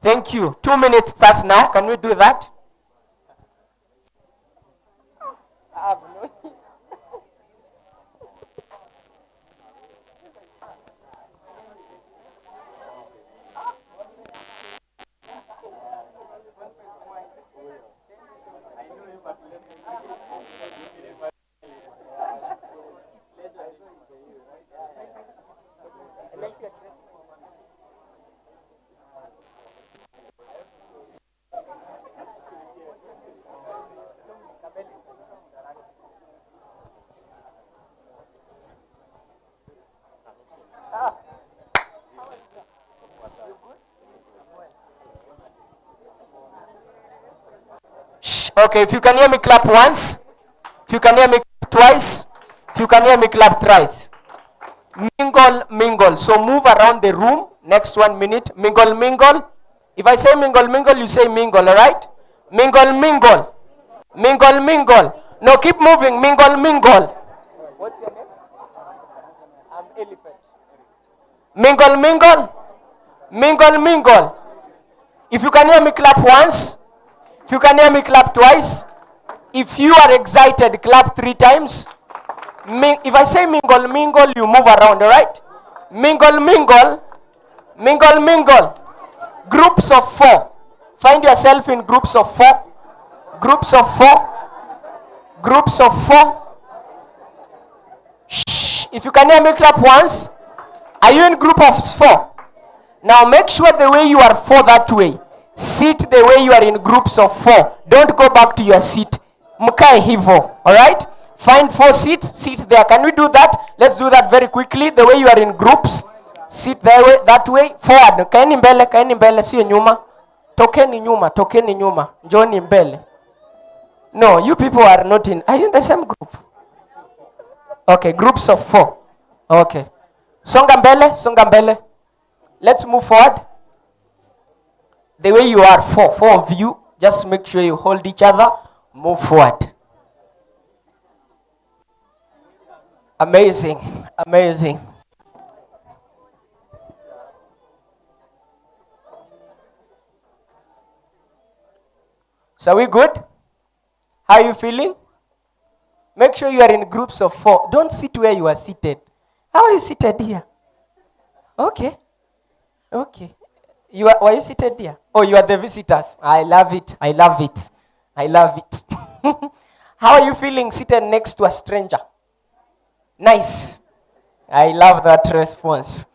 Thank you. 2 minutes starts now. Can we do that? Okay, if you can hear me, clap once. If you can hear me, clap twice. If you can hear me, clap thrice. Mingle, mingle. So move around the room. Next 1 minute. Mingle, mingle. If I say mingle, mingle, you say mingle, all right? Mingle, mingle. Mingle, mingle. No, keep moving. Mingle, mingle. What's your name? I'm Elephant. Mingle, mingle. Mingle, mingle. If you can hear me, clap once. If you can hear me, clap twice. If you are excited, clap 3 times. If I say mingle, mingle, you move around, all right? Mingle, mingle. Mingle, mingle. Groups of 4. Find yourself in groups of 4. Groups of 4. Groups of 4. Shh. If you can hear me, clap once. Are you in group of 4? Now make sure the way you are 4 that way. Sit the way you are in groups of 4. Don't go back to your seat. Mkae hivo. Alright? Find 4 seats. Sit there. Can we do that? Let's do that very quickly. The way you are in groups. Sit that way. Forward. Kaeni mbele. Kaeni mbele. Sio nyuma. Tokeni nyuma. Tokeni nyuma. Njoni mbele. No, you people are not in. Are you in the same group? Okay. Groups of 4. Okay. Songa mbele. Songa mbele. Let's move forward. The way you are, 4 of you, just make sure you hold each other, move forward. Amazing, amazing. So are we good? How are you feeling? Make sure you are in groups of 4. Don't sit where you are seated. How are you seated here? Okay. Okay. Were you seated here? Oh, you are the visitors. I love it. I love it. I love it. How are you feeling seated next to a stranger? Nice. I love that response.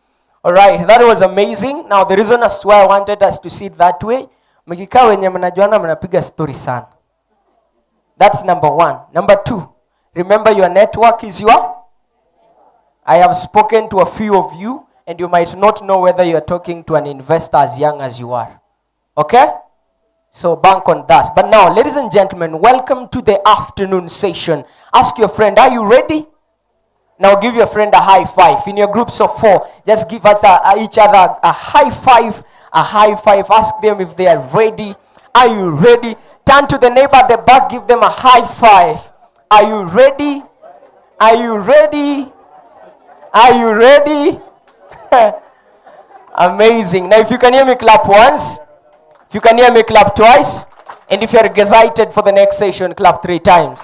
All right, that was amazing. Now, the reason as to why I wanted us to sit that way, mkikaa wenye mnajuana mnapiga story sana. That's number 1. Number 2, remember your network is your. I have spoken to a few of you. And you might not know whether you are talking to an investor as young as you are. Okay? So bank on that. But now, ladies and gentlemen, welcome to the afternoon session. Ask your friend, are you ready? Now give your friend a high five. In your groups of 4, just give each other a high five. A high five. Ask them if they are ready. Are you ready? Turn to the neighbor at the back. Give them a high five. Are you ready? Are you ready? Are you ready? Amazing. Now if you can hear me, clap once. If you can hear me, clap twice. And if you're excited for the next session, clap 3 times.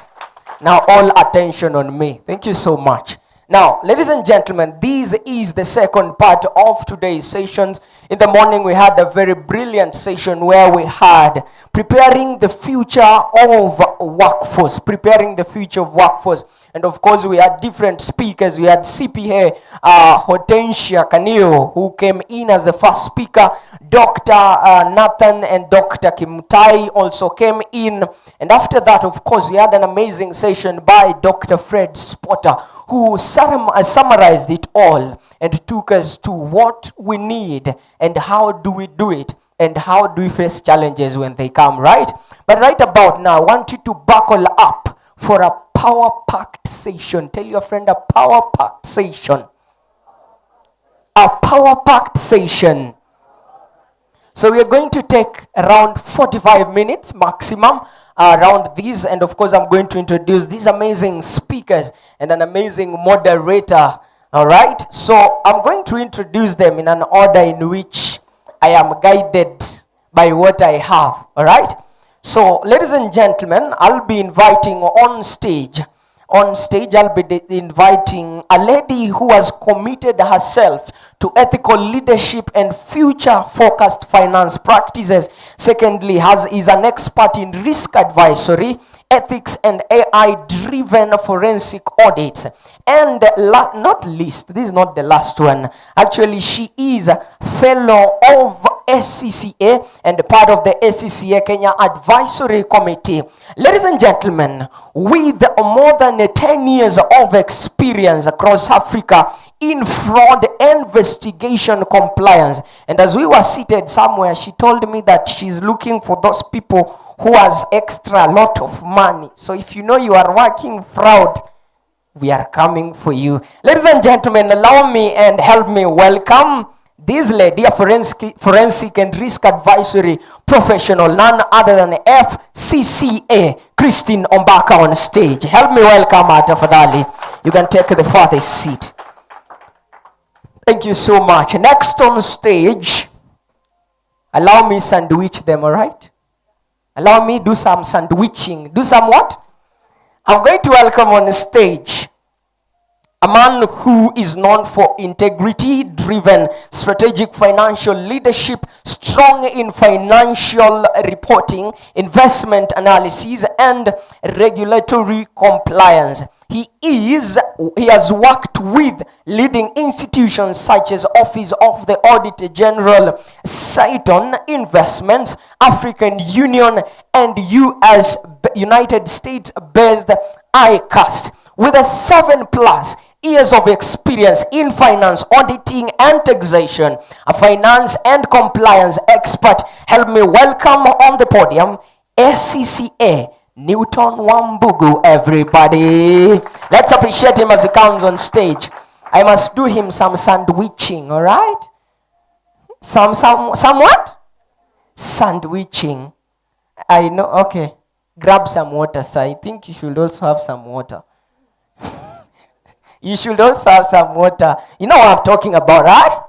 Now all attention on me. Thank you so much. Now, ladies and gentlemen, this is the second part of today's sessions. In the morning, we had a very brilliant session where we had preparing the future of workforce. Preparing the future of workforce. And of course, we had different speakers. We had CPA Hortensia Kanio, who came in as the first speaker. Dr. Nathan and Dr. Kimutai also came in. And after that, of course, we had an amazing session by Dr. Fred Spotter, who summarized it all and took us to what we need and how do we do it and how do we face challenges when they come, right? But right about now, I want you to buckle up for a power-packed session. Tell your friend, a power-packed session. A power-packed session. So we are going to take around 45 minutes maximum around these, and of course I'm going to introduce these amazing speakers and an amazing moderator. All right, so I'm going to introduce them in an order in which I am guided by what I have. All right. So, ladies and gentlemen, I'll be inviting on stage. On stage, I'll be inviting a lady who has committed herself to ethical leadership and future-focused finance practices. Secondly, is an expert in risk advisory, ethics, and AI-driven forensic audits. And not least, this is not the last one. Actually, she is a fellow of SCCA and part of the SCCA Kenya Advisory Committee. Ladies and gentlemen, with more than 10 years of experience across Africa in fraud investigation compliance, and as we were seated somewhere, she told me that she's looking for those people who has extra lot of money. So if you know you are working fraud, we are coming for you. Ladies and gentlemen, allow me and help me welcome this lady, a forensic and risk advisory professional, none other than FCCA, Christine Ombaka, on stage. Help me welcome her, tafadhali. You can take the farthest seat. Thank you so much. Next on stage, allow me sandwich them, all right? Allow me do some sandwiching. Do some what? I'm going to welcome on stage a man who is known for integrity-driven strategic financial leadership, strong in financial reporting, investment analysis, and regulatory compliance. He has worked with leading institutions such as Office of the Auditor General, Saiton Investments, African Union, and United States-based ICAST. With a 7+ years of experience in finance, auditing, and taxation, a finance and compliance expert, help me welcome on the podium SCCA Newton Wambugu, everybody. Let's appreciate him as he comes on stage. I must do him some sandwiching, all right? Some what? Sandwiching. I know, okay. Grab some water, sir. I think you should also have some water. You should also have some water. You know what I'm talking about, right?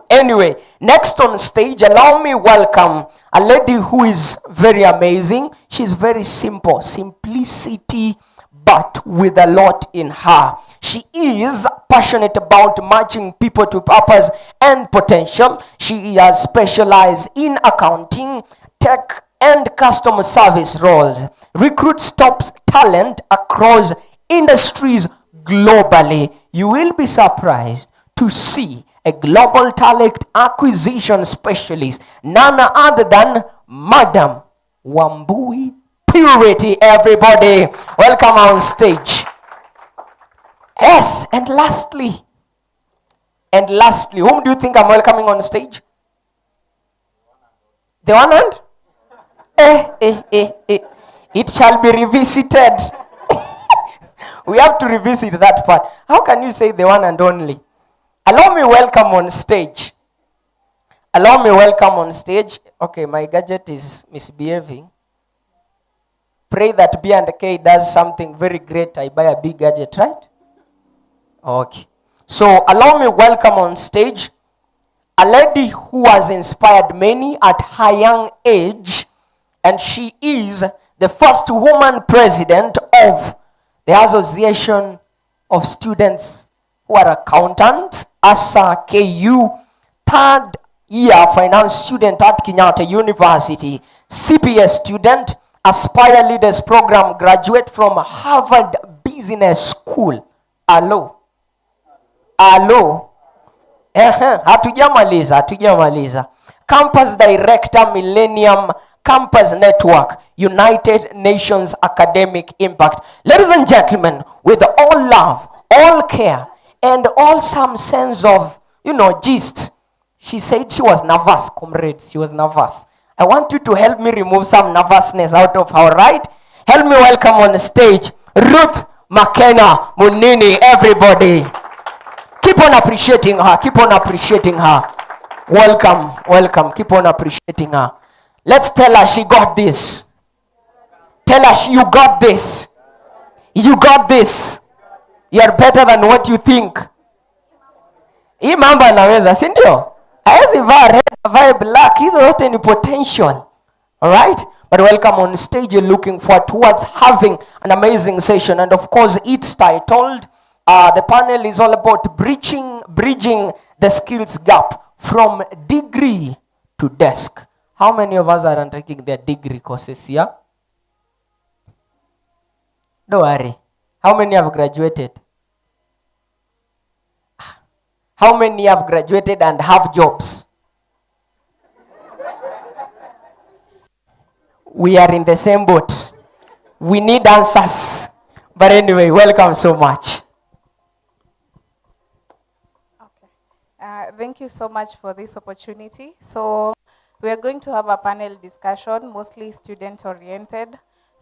Anyway, next on stage, allow me welcome a lady who is very amazing. She's very simple, simplicity, but with a lot in her. She is passionate about matching people to purpose and potential. She has specialized in accounting, tech, and customer service roles. Recruits top talent across industries globally. You will be surprised to see a global talent acquisition specialist, none other than Madam Wambui Purity, everybody. Welcome on stage. Yes, and lastly, whom do you think I'm welcoming on stage? The one hand? It shall be revisited. We have to revisit that part. How can you say the one and only? Allow me welcome on stage. Okay, my gadget is misbehaving. Pray that B&K does something very great. I buy a big gadget, right? Okay. So allow me welcome on stage a lady who has inspired many at her young age, and she is the first woman president of the Association of Students who are Accountants, ASA KU, third year finance student at Kenyatta University, CPS student, Aspire Leaders Program graduate from Harvard Business School. Hello. Hatujamaliza. Campus Director, Millennium Campus Network, United Nations Academic Impact. Ladies and gentlemen, with all love, all care, and all some sense of, gist, she said she was nervous, comrades. She was nervous. I want you to help me remove some nervousness out of her, right? Help me welcome on stage Ruth McKenna Munini, everybody. Keep on appreciating her. Welcome. Keep on appreciating her. Let's tell her she got this. Tell her you got this. You got this. You're better than what you think. Hii mambo anaweza, si ndio? Hawezi vaa red, avae black, hizo yote ni potential. Alright? But welcome on stage. You're looking forward towards having an amazing session. And of course, it's titled, the panel is all about bridging the skills gap from degree to desk. How many of us are undertaking their degree courses here? Don't worry. How many have graduated? How many have graduated and have jobs? We are in the same boat. We need answers. But anyway, welcome so much. Okay. Thank you so much for this opportunity. So we are going to have a panel discussion, mostly student-oriented.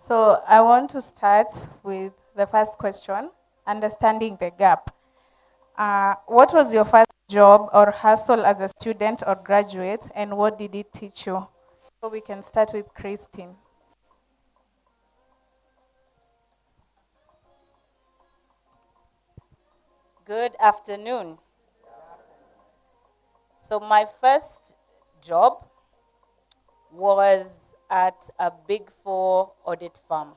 So I want to start with the first question, understanding the gap. What was your first job or hustle as a student or graduate, and what did it teach you? So we can start with Christine. Good afternoon. So my first job was at a Big Four audit firm.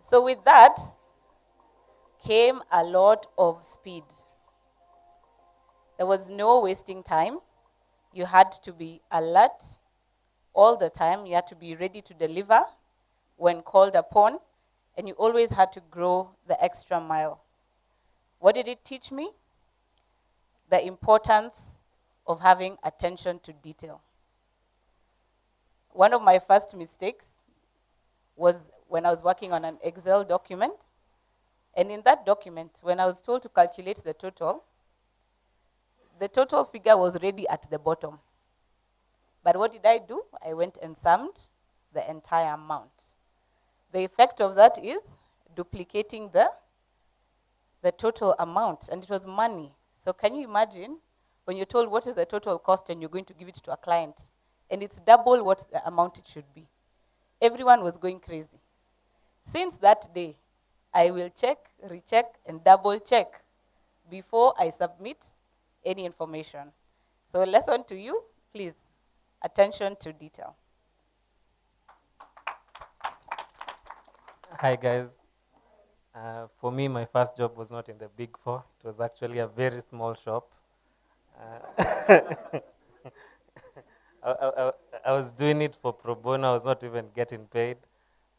So with that came a lot of speed. There was no wasting time. You had to be alert all the time. You had to be ready to deliver when called upon, and you always had to grow the extra mile. What did it teach me? The importance of having attention to detail. One of my first mistakes was when I was working on an Excel document, and in that document, when I was told to calculate the total figure was already at the bottom. But what did I do? I went and summed the entire amount. The effect of that is duplicating the total amount, and it was money. So can you imagine when you're told what is the total cost and you're going to give it to a client, and it's double what the amount it should be? Everyone was going crazy. Since that day, I will check, recheck, and double check before I submit any information. So lesson to you, please, attention to detail. Hi guys. For me, my first job was not in the Big Four. It was actually a very small shop. I was doing it for pro bono. I was not even getting paid.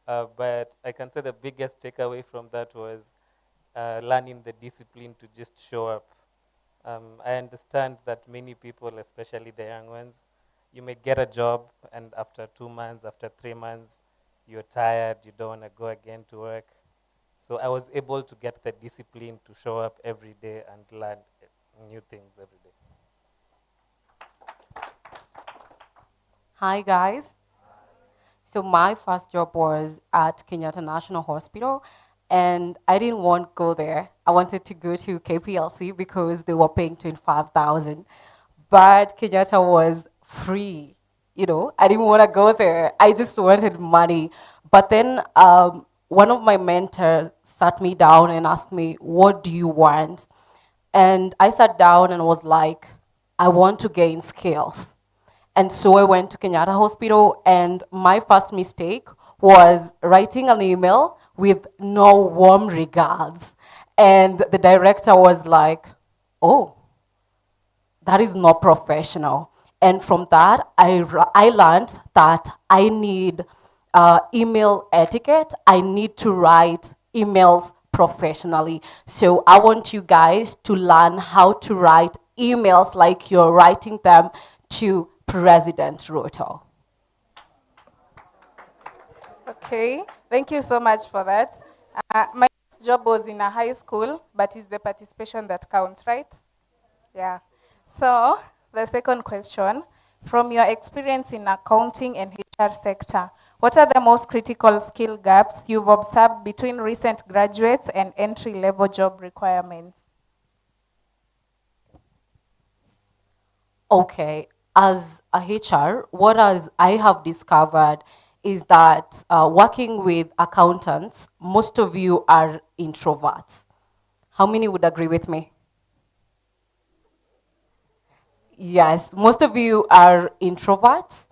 But I can say the biggest takeaway from that was learning the discipline to just show up. I understand that many people, especially the young ones, you may get a job and after 2 months, after 3 months, you're tired, you don't want to go again to work. So I was able to get the discipline to show up every day and learn new things every day. Hi guys. So my first job was at Kenyatta National Hospital, and I didn't want to go there. I wanted to go to KPLC because they were paying 25,000, but Kenyatta was free. I didn't want to go there. I just wanted money. But then one of my mentors sat me down and asked me, "What do you want?" And I sat down and was like, "I want to gain skills." And so I went to Kenyatta Hospital, and my first mistake was writing an email with no warm regards. And the director was like, "Oh, that is not professional." And from that, I learned that I need email etiquette. I need to write emails professionally. So I want you guys to learn how to write emails like you're writing them to President Ruto. Okay, thank you so much for that. My first job was in a high school, but it's the participation that counts, right? Yeah. So the second question, from your experience in accounting and HR sector, what are the most critical skill gaps you've observed between recent graduates and entry-level job requirements? Okay, as a HR, I have discovered is that working with accountants, most of you are introverts. How many would agree with me? Yes, most of you are introverts,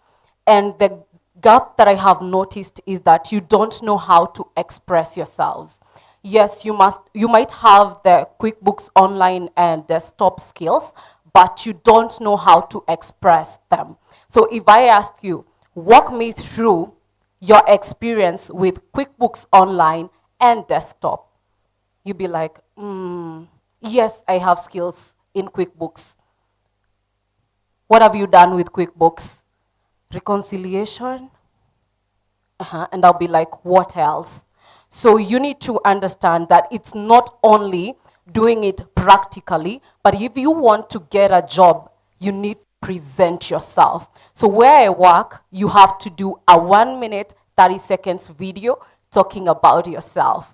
and the gap that I have noticed is that you don't know how to express yourselves. Yes, you might have the QuickBooks Online and desktop skills, but you don't know how to express them. So if I ask you, walk me through your experience with QuickBooks Online and desktop, you'd be like, yes, I have skills in QuickBooks. What have you done with QuickBooks? Reconciliation? And I'll be like, what else? So you need to understand that it's not only doing it practically, but if you want to get a job, you need to present yourself. So where I work, you have to do a 1 minute, 30 seconds video talking about yourself.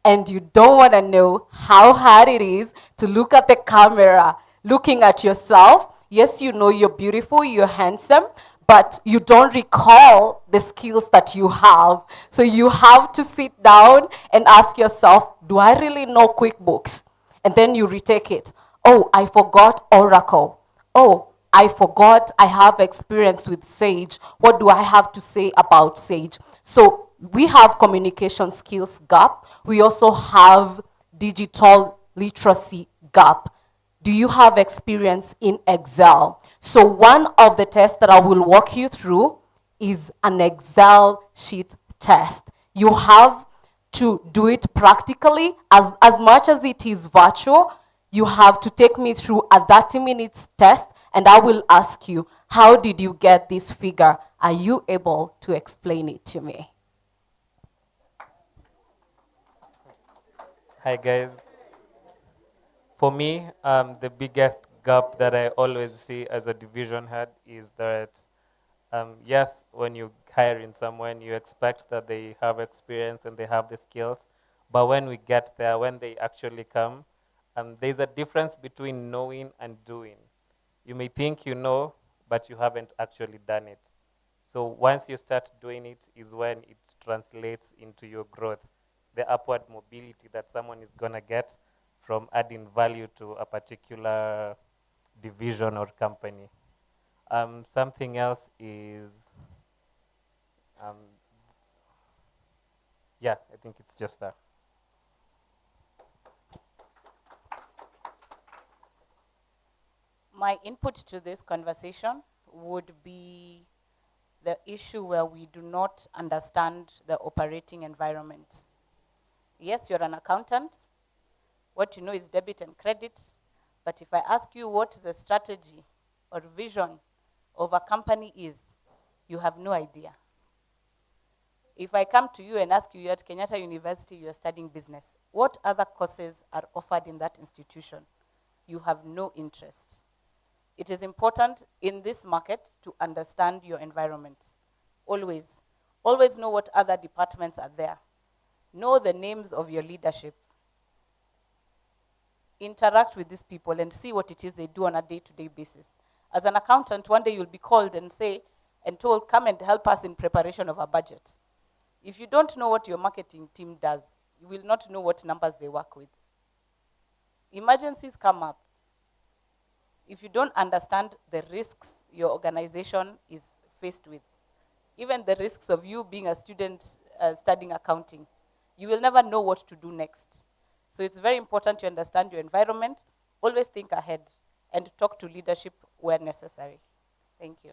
And you don't want to know how hard it is to look at the camera, looking at yourself. Yes, you know you're beautiful, you're handsome, but you don't recall the skills that you have. So you have to sit down and ask yourself, do I really know QuickBooks? And then you retake it. Oh, I forgot Oracle. Oh, I forgot I have experience with Sage. What do I have to say about Sage? So we have communication skills gap. We also have digital literacy gap. Do you have experience in Excel? So one of the tests that I will walk you through is an Excel sheet test. You have to do it practically. As much as it is virtual, you have to take me through a 30 minutes test, and I will ask you, how did you get this figure? Are you able to explain it to me? Hi guys. For me, the biggest gap that I always see as a division head is that, yes, when you hire in someone, you expect that they have experience and they have the skills. But when we get there, when they actually come, there's a difference between knowing and doing. You may think you know, but you haven't actually done it. So once you start doing it is when it translates into your growth, the upward mobility that someone is going to get from adding value to a particular division or company. Something else is, yeah, I think it's just that. My input to this conversation would be the issue where we do not understand the operating environment. Yes, you're an accountant. What you know is debit and credit. But if I ask you what the strategy or vision of a company is, you have no idea. If I come to you and ask you, you're at Kenyatta University, you're studying business, what other courses are offered in that institution? You have no interest. It is important in this market to understand your environment. Always. Always know what other departments are there. Know the names of your leadership. Interact with these people and see what it is they do on a day-to-day basis. As an accountant, one day you'll be called and told, come and help us in preparation of a budget. If you don't know what your marketing team does, you will not know what numbers they work with. Emergencies come up. If you don't understand the risks your organization is faced with, even the risks of you being a student studying accounting, you will never know what to do next. So it's very important to understand your environment, always think ahead, and talk to leadership where necessary. Thank you.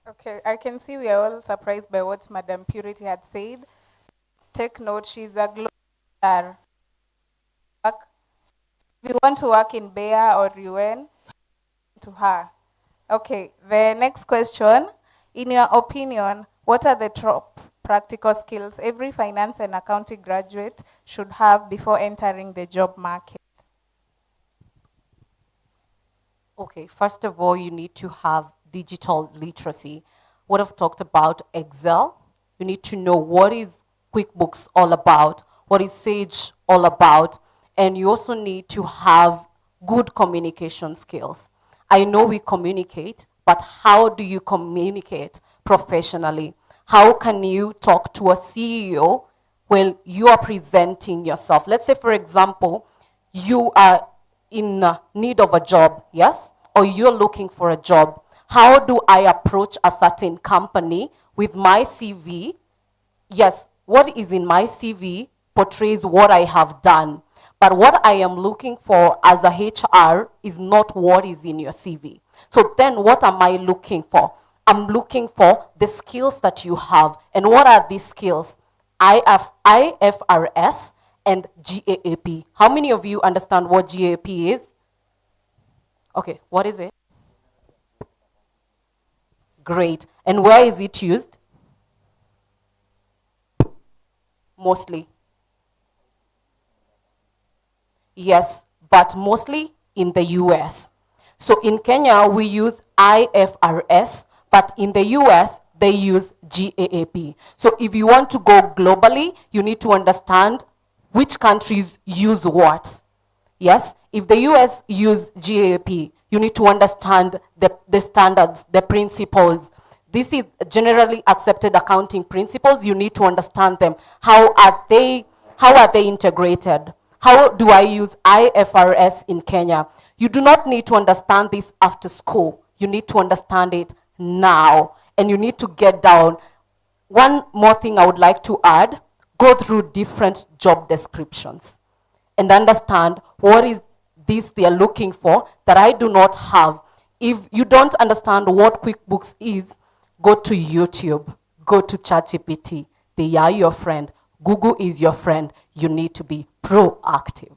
Okay, I can see we are all surprised by what Madam Purity had said. Take note, she's a global star. If you want to work in Bayer or UN, to her. Okay, the next question. In your opinion, what are the top practical skills every finance and accounting graduate should have before entering the job market? Okay, first of all, you need to have digital literacy. What I've talked about Excel, you need to know what is QuickBooks all about, what is Sage all about, and you also need to have good communication skills. I know we communicate, but how do you communicate professionally? How can you talk to a CEO when you are presenting yourself? Let's say, for example, you are in need of a job, yes? Or you're looking for a job. How do I approach a certain company with my CV? Yes, what is in my CV portrays what I have done. But what I am looking for as a HR is not what is in your CV. So then what am I looking for? I'm looking for the skills that you have. And what are these skills? IFRS and GAAP. How many of you understand what GAAP is? Okay, what is it? Great. And where is it used? Mostly. Yes, but mostly in the US. So in Kenya, we use IFRS, but in the US, they use GAAP. So if you want to go globally, you need to understand which countries use what. Yes, if the US use GAAP, you need to understand the standards, the principles. This is generally accepted accounting principles. You need to understand them. How are they integrated? How do I use IFRS in Kenya? You do not need to understand this after school. You need to understand it now. And you need to get down. One more thing I would like to add, go through different job descriptions and understand what is this they are looking for that I do not have. If you don't understand what QuickBooks is, go to YouTube, go to ChatGPT. They are your friend. Google is your friend. You need to be proactive.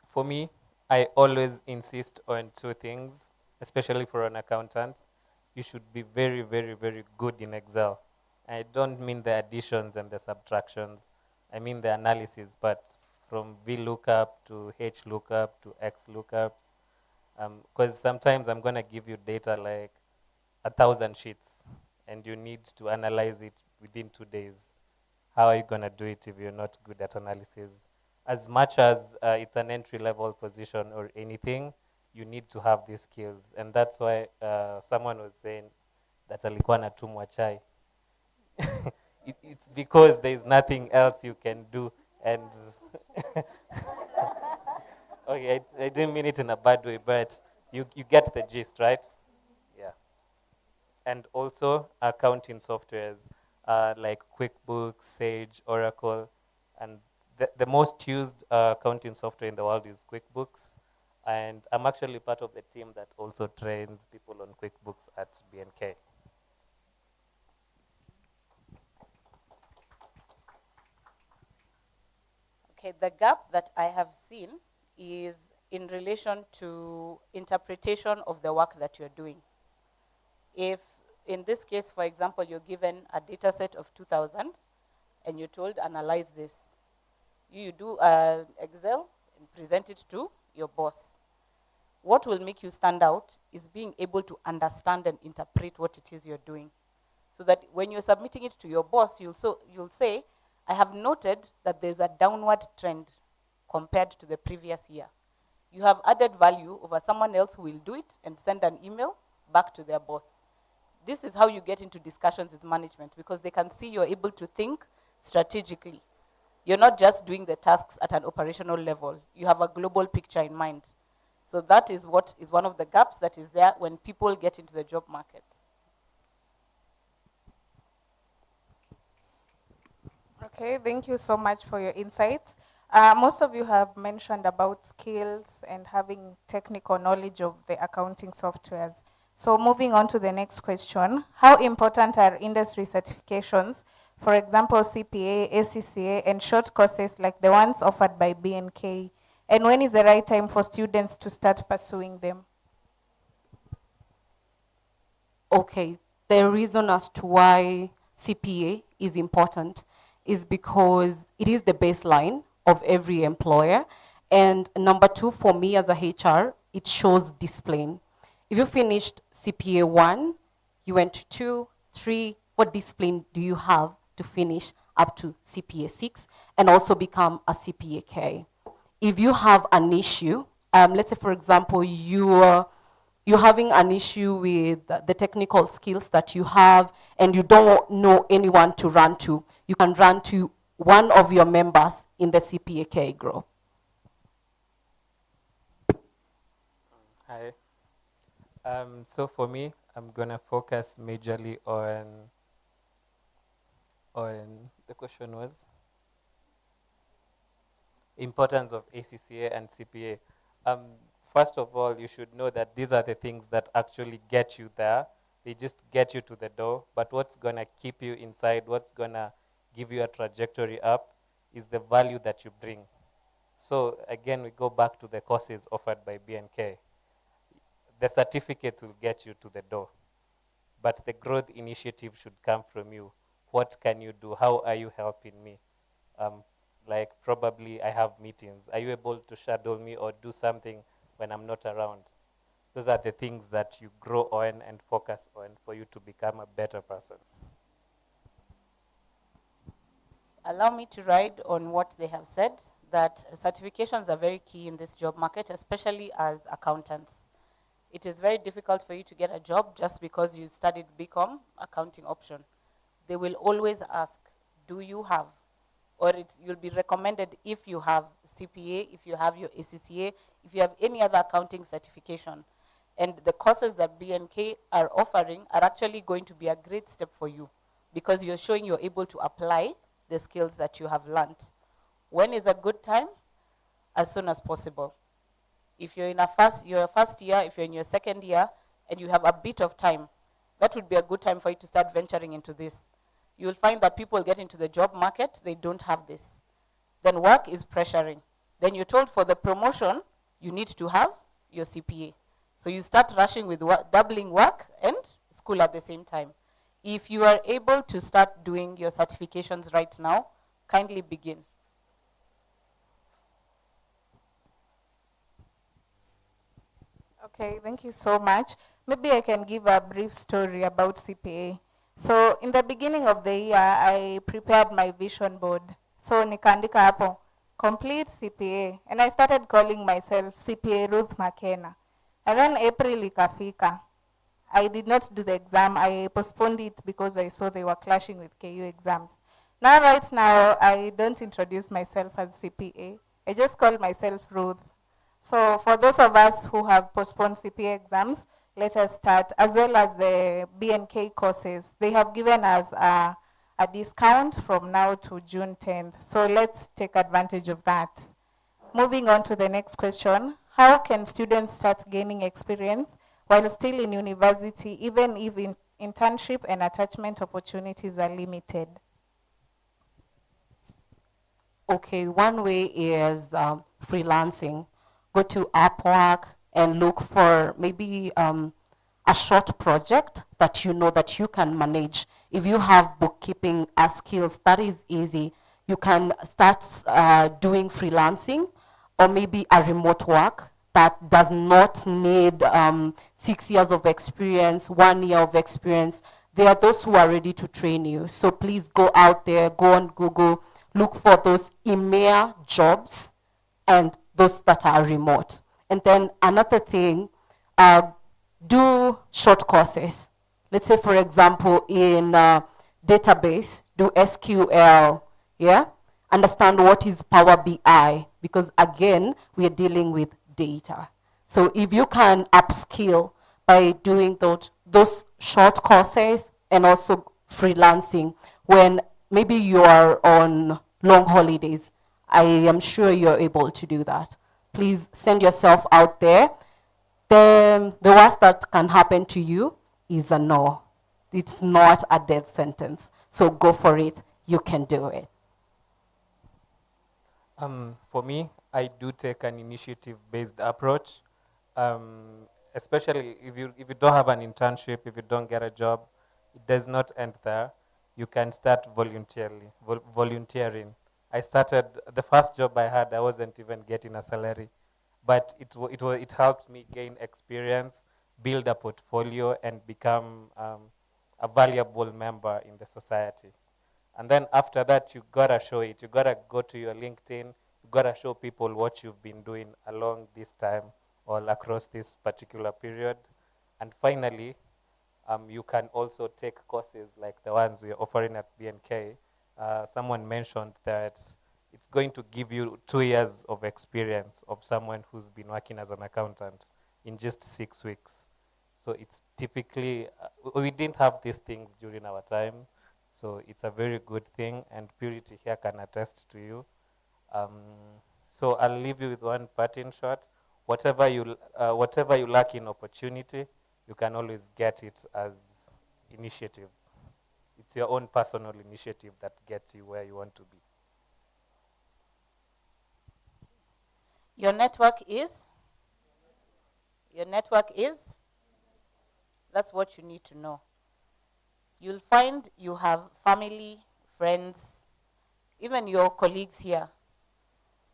For me, I always insist on two things, especially for an accountant. You should be very, very, very good in Excel. I don't mean the additions and the subtractions. I mean the analysis, but from VLOOKUP to HLOOKUP to XLOOKUPs. Because sometimes I'm going to give you data like 1,000 sheets, and you need to analyze it within 2 days. How are you going to do it if you're not good at analysis? As much as it's an entry-level position or anything, you need to have these skills. And that's why someone was saying that alikuwa anatumwa chai. It's because there's nothing else you can do. And okay, I didn't mean it in a bad way, but you get the gist, right? Yeah. And also accounting softwares like QuickBooks, Sage, Oracle, and the most used accounting software in the world is QuickBooks. And I'm actually part of the team that also trains people on QuickBooks at BNK. Okay, the gap that I have seen is in relation to interpretation of the work that you're doing. If, in this case, for example, you're given a data set of 2,000 and you're told, analyze this. You do Excel and present it to your boss. What will make you stand out is being able to understand and interpret what it is you're doing. So that when you're submitting it to your boss, you'll say, I have noted that there's a downward trend compared to the previous year. You have added value over someone else who will do it and send an email back to their boss. This is how you get into discussions with management, because they can see you're able to think strategically. You're not just doing the tasks at an operational level. You have a global picture in mind. So that is what is one of the gaps that is there when people get into the job market. Okay, thank you so much for your insights. Most of you have mentioned about skills and having technical knowledge of the accounting softwares. So moving on to the next question, how important are industry certifications, for example, CPA, ACCA, and short courses like the ones offered by BNK? And when is the right time for students to start pursuing them? Okay, the reason as to why CPA is important is because it is the baseline of every employer. And number two, for me as a HR, it shows discipline. If you finished CPA 1, you went to 2, 3, what discipline do you have to finish up to CPA 6 and also become a CPA K? If you have an issue let's say, for example, you're having an issue with the technical skills that you have and you don't know anyone to run to, you can run to one of your members in the CPAK Grow. Hi. So for me, I'm gonna focus majorly on the question was importance of ACCA and CPA. First of all, you should know that these are the things that actually get you there. They just get you to the door. But what's gonna keep you inside, what's gonna give you a trajectory up, is the value that you bring. So again, we go back to the courses offered by BNK. The certificates will get you to the door, but the growth initiative should come from you. What can you do? How are you helping me? Like probably I have meetings. Are you able to shadow me or do something when I'm not around? Those are the things that you grow on and focus on for you to become a better person. Allow me to ride on what they have said, that certifications are very key in this job market, especially as accountants. It is very difficult for you to get a job just because you studied BCom, accounting option. They will always ask, do you have? Or you'll be recommended if you have CPA, if you have your ACCA, if you have any other accounting certification. And the courses that BNK are offering are actually going to be a great step for you because you're showing you're able to apply the skills that you have learned. When is a good time? As soon as possible. If you're in your first year, if you're in your second year, and you have a bit of time, that would be a good time for you to start venturing into this. You'll find that people get into the job market, they don't have this. Then work is pressuring. Then you're told for the promotion, you need to have your CPA. So you start rushing with doubling work and school at the same time. If you are able to start doing your certifications right now, kindly begin. Okay, thank you so much. Maybe I can give a brief story about CPA. So in the beginning of the year, I prepared my vision board. So nikaandika hapo, complete CPA. And I started calling myself CPA Ruth McKenna. And then April ikafika. I did not do the exam. I postponed it because I saw they were clashing with KU exams. Now, right now, I don't introduce myself as CPA. I just call myself Ruth. So for those of us who have postponed CPA exams, let us start, as well as the BNK courses. They have given us a discount from now to June 10th. So let's take advantage of that. Moving on to the next question. How can students start gaining experience while still in university, even if internship and attachment opportunities are limited? Okay, one way is freelancing. Go to Upwork and look for maybe a short project that you know that you can manage. If you have bookkeeping skills, that is easy. You can start doing freelancing or maybe a remote work that does not need 6 years of experience, 1 year of experience. There are those who are ready to train you. So please go out there, go on Google, look for those EMEA jobs and those that are remote. And then another thing, do short courses. Let's say, for example, in database, do SQL, yeah? Understand what is Power BI, because again, we are dealing with data. So if you can upskill by doing those short courses and also freelancing, when maybe you are on long holidays, I am sure you're able to do that. Please send yourself out there. The worst that can happen to you is a no. It's not a death sentence. So go for it. You can do it. For me, I do take an initiative-based approach, especially if you don't have an internship, if you don't get a job, it does not end there. You can start volunteering. I started, the first job I had, I wasn't even getting a salary, but it helped me gain experience, build a portfolio, and become a valuable member in the society. And then after that, you gotta show it. You gotta go to your LinkedIn, you gotta show people what you've been doing along this time or across this particular period. And finally, you can also take courses like the ones we are offering at BNK. Someone mentioned that it's going to give you 2 years of experience of someone who's been working as an accountant in just 6 weeks. So it's typically, we didn't have these things during our time, so it's a very good thing, and Purity here can attest to you. So I'll leave you with one parting shot. Whatever you lack in opportunity, you can always get it as initiative. It's your own personal initiative that gets you where you want to be. Your network is? Your network is? That's what you need to know. You'll find you have family, friends, even your colleagues here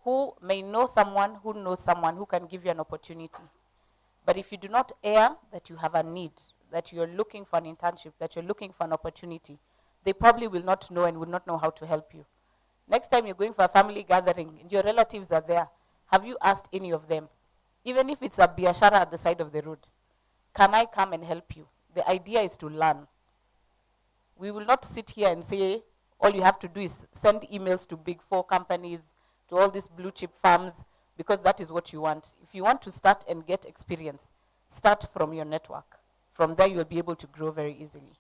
who may know someone who knows someone who can give you an opportunity. But if you do not air that you have a need, that you're looking for an internship, that you're looking for an opportunity, they probably will not know and will not know how to help you. Next time you're going for a family gathering and your relatives are there, have you asked any of them, even if it's a biashara at the side of the road, can I come and help you? The idea is to learn. We will not sit here and say, all you have to do is send emails to big 4 companies, to all these blue chip firms, because that is what you want. If you want to start and get experience, start from your network. From there, you'll be able to grow very easily.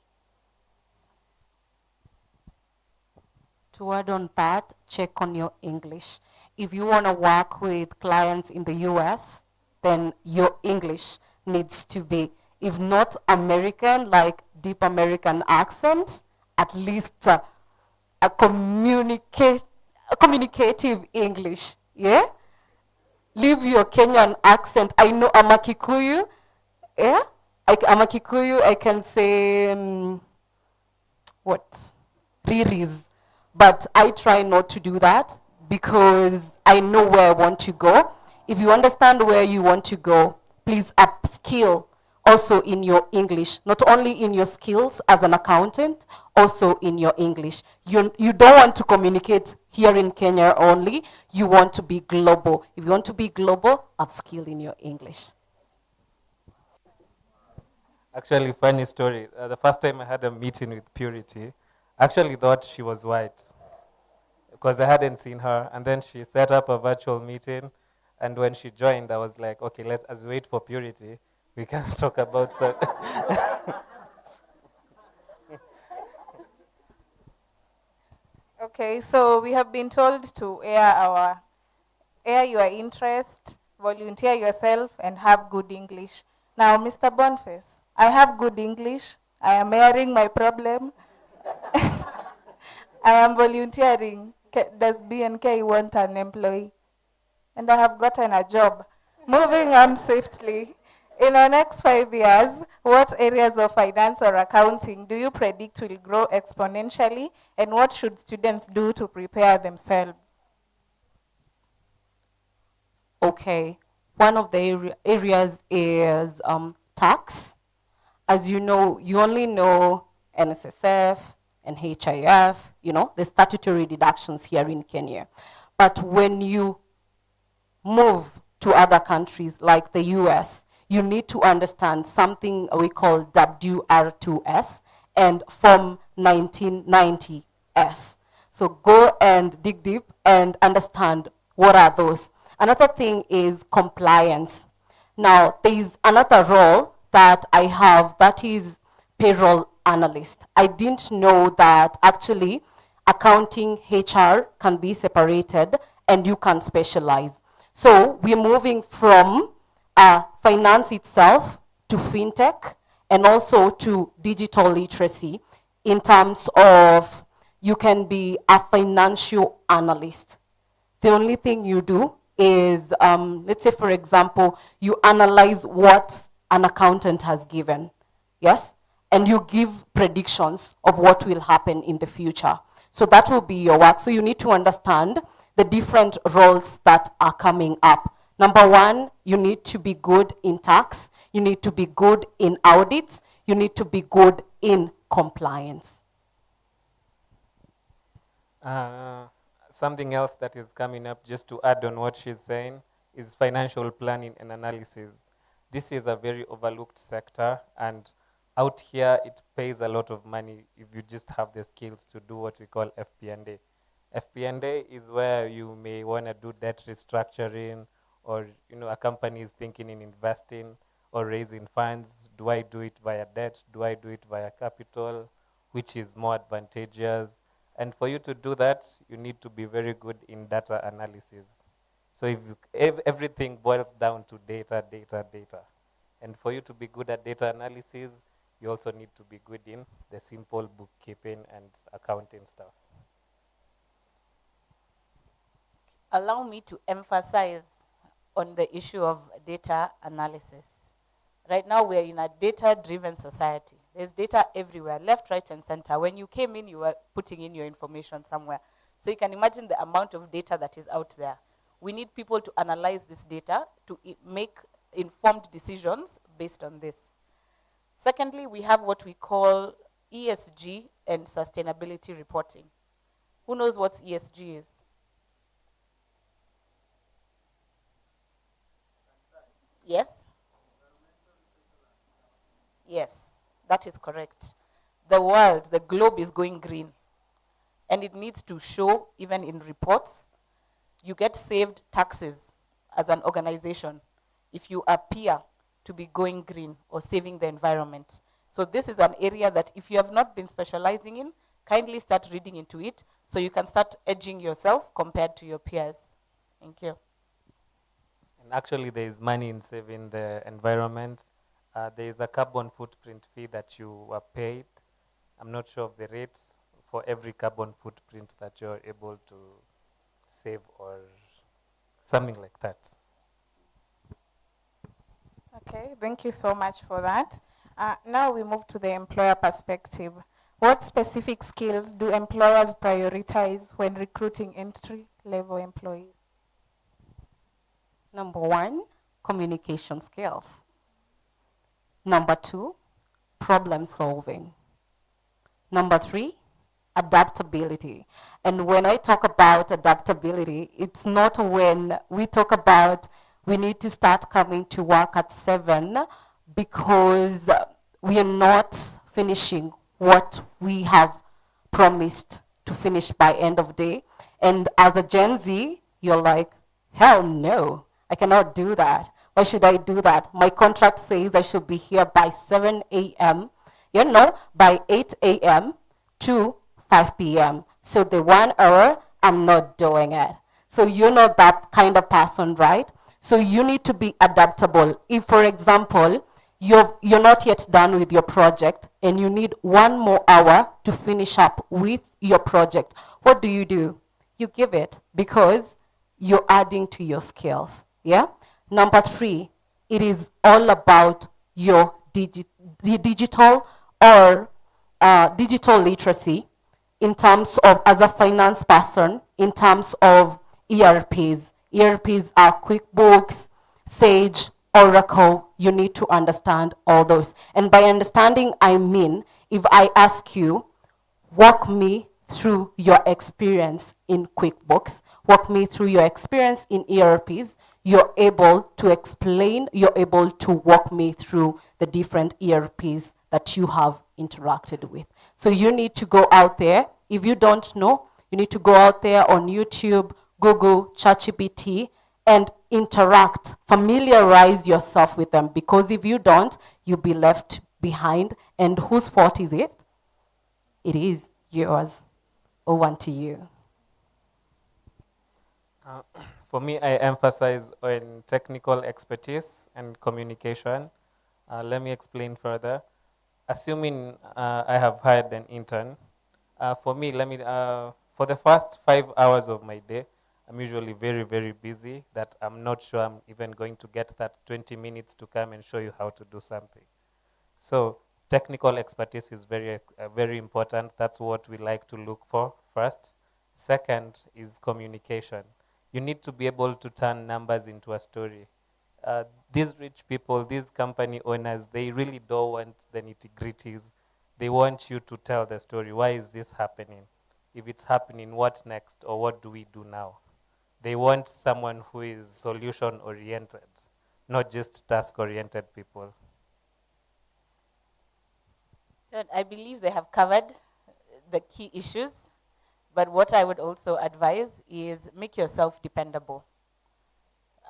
To add on that, check on your English. If you want to work with clients in the US, then your English needs to be, if not American, like deep American accent, at least a communicative English, yeah? Leave your Kenyan accent. I know I'm a Kikuyu, yeah? I'm a Kikuyu, I can say, riris. But I try not to do that because I know where I want to go. If you understand where you want to go, please upskill also in your English, not only in your skills as an accountant, also in your English. You don't want to communicate here in Kenya only, you want to be global. If you want to be global, upskill in your English. Actually, funny story. The first time I had a meeting with Purity, I actually thought she was white because I hadn't seen her. And then she set up a virtual meeting. And when she joined, I was like, okay, as we wait for Purity, we can talk about Okay, so we have been told to air your interest, volunteer yourself, and have good English. Now, Mr. Boniface, I have good English. I am airing my problem. I am volunteering. Does BNK want an employee? And I have gotten a job. Moving on swiftly. In the next 5 years, what areas of finance or accounting do you predict will grow exponentially, and what should students do to prepare themselves? Okay, one of the areas is tax. As you know, you only know NSSF and HIF, the statutory deductions here in Kenya. But when you move to other countries like the US, you need to understand something we call WR2S and Form 1990S. So go and dig deep and understand what are those. Another thing is compliance. Now, there is another role that I have, that is payroll analyst. I didn't know that actually accounting, HR can be separated and you can specialize. So we're moving from finance itself to fintech and also to digital literacy in terms of you can be a financial analyst. The only thing you do is, let's say for example, you analyze what an accountant has given, yes? And you give predictions of what will happen in the future. So that will be your work. So you need to understand the different roles that are coming up. Number one, you need to be good in tax. You need to be good in audits. You need to be good in compliance. Something else that is coming up, just to add on what she's saying, is financial planning and analysis. This is a very overlooked sector, and out here it pays a lot of money if you just have the skills to do what we call FP&A. FP&A is where you may want to do debt restructuring, or a company is thinking in investing or raising funds. Do I do it via debt? Do I do it via capital? Which is more advantageous? And for you to do that, you need to be very good in data analysis. So if everything boils down to data, data, data. And for you to be good at data analysis, you also need to be good in the simple bookkeeping and accounting stuff. Allow me to emphasize on the issue of data analysis. Right now, we're in a data-driven society. There's data everywhere, left, right, and center. When you came in, you were putting in your information somewhere. So you can imagine the amount of data that is out there. We need people to analyze this data to make informed decisions based on this. Secondly, we have what we call ESG and sustainability reporting. Who knows what ESG is? Yes? Yes, that is correct. The world, the globe is going green. And it needs to show, even in reports, you get saved taxes as an organization if you appear to be going green or saving the environment. So this is an area that if you have not been specializing in, kindly start reading into it so you can start edging yourself compared to your peers. Thank you. And actually, there is money in saving the environment. There is a carbon footprint fee that you are paid. I'm not sure of the rates for every carbon footprint that you're able to save or something like that. Okay, thank you so much for that. Now we move to the employer perspective. What specific skills do employers prioritize when recruiting entry-level employees? Number 1, communication skills. Number 2, problem solving. Number 3, adaptability. And when I talk about adaptability, it's not when we talk about we need to start coming to work at 7 because we are not finishing what we have promised to finish by end of day. And as a Gen Z, you're like, hell no, I cannot do that. Why should I do that? My contract says I should be here by 7 a.m., by 8 a.m. to 5 p.m. So the 1 hour, I'm not doing it. So you're not that kind of person, right? So you need to be adaptable. If, for example, you're not yet done with your project and you need 1 more hour to finish up with your project, what do? You give it because you're adding to your skills, yeah? Number 3, it is all about your digital or digital literacy in terms of, as a finance person, in terms of ERPs. ERPs are QuickBooks, Sage, Oracle. You need to understand all those. And by understanding, I mean, if I ask you, walk me through your experience in QuickBooks, walk me through your experience in ERPs, you're able to explain, you're able to walk me through the different ERPs that you have interacted with. So you need to go out there. If you don't know, you need to go out there on YouTube, Google, ChatGPT, and interact, familiarize yourself with them, because if you don't, you'll be left behind. And whose fault is it? It is yours. Over to you. For me, I emphasize on technical expertise and communication. Let me explain further. Assuming I have hired an intern, for me, for the first 5 hours of my day, I'm usually very, very busy that I'm not sure I'm even going to get that 20 minutes to come and show you how to do something. So technical expertise is very important. That's what we like to look for first. Second is communication. You need to be able to turn numbers into a story. These rich people, these company owners, they really don't want the nitty-gritties. They want you to tell the story. Why is this happening? if it's happening, what next, or what do we do now? They want someone who is solution-oriented, not just task-oriented people. Good. I believe they have covered the key issues, but what I would also advise is make yourself dependable.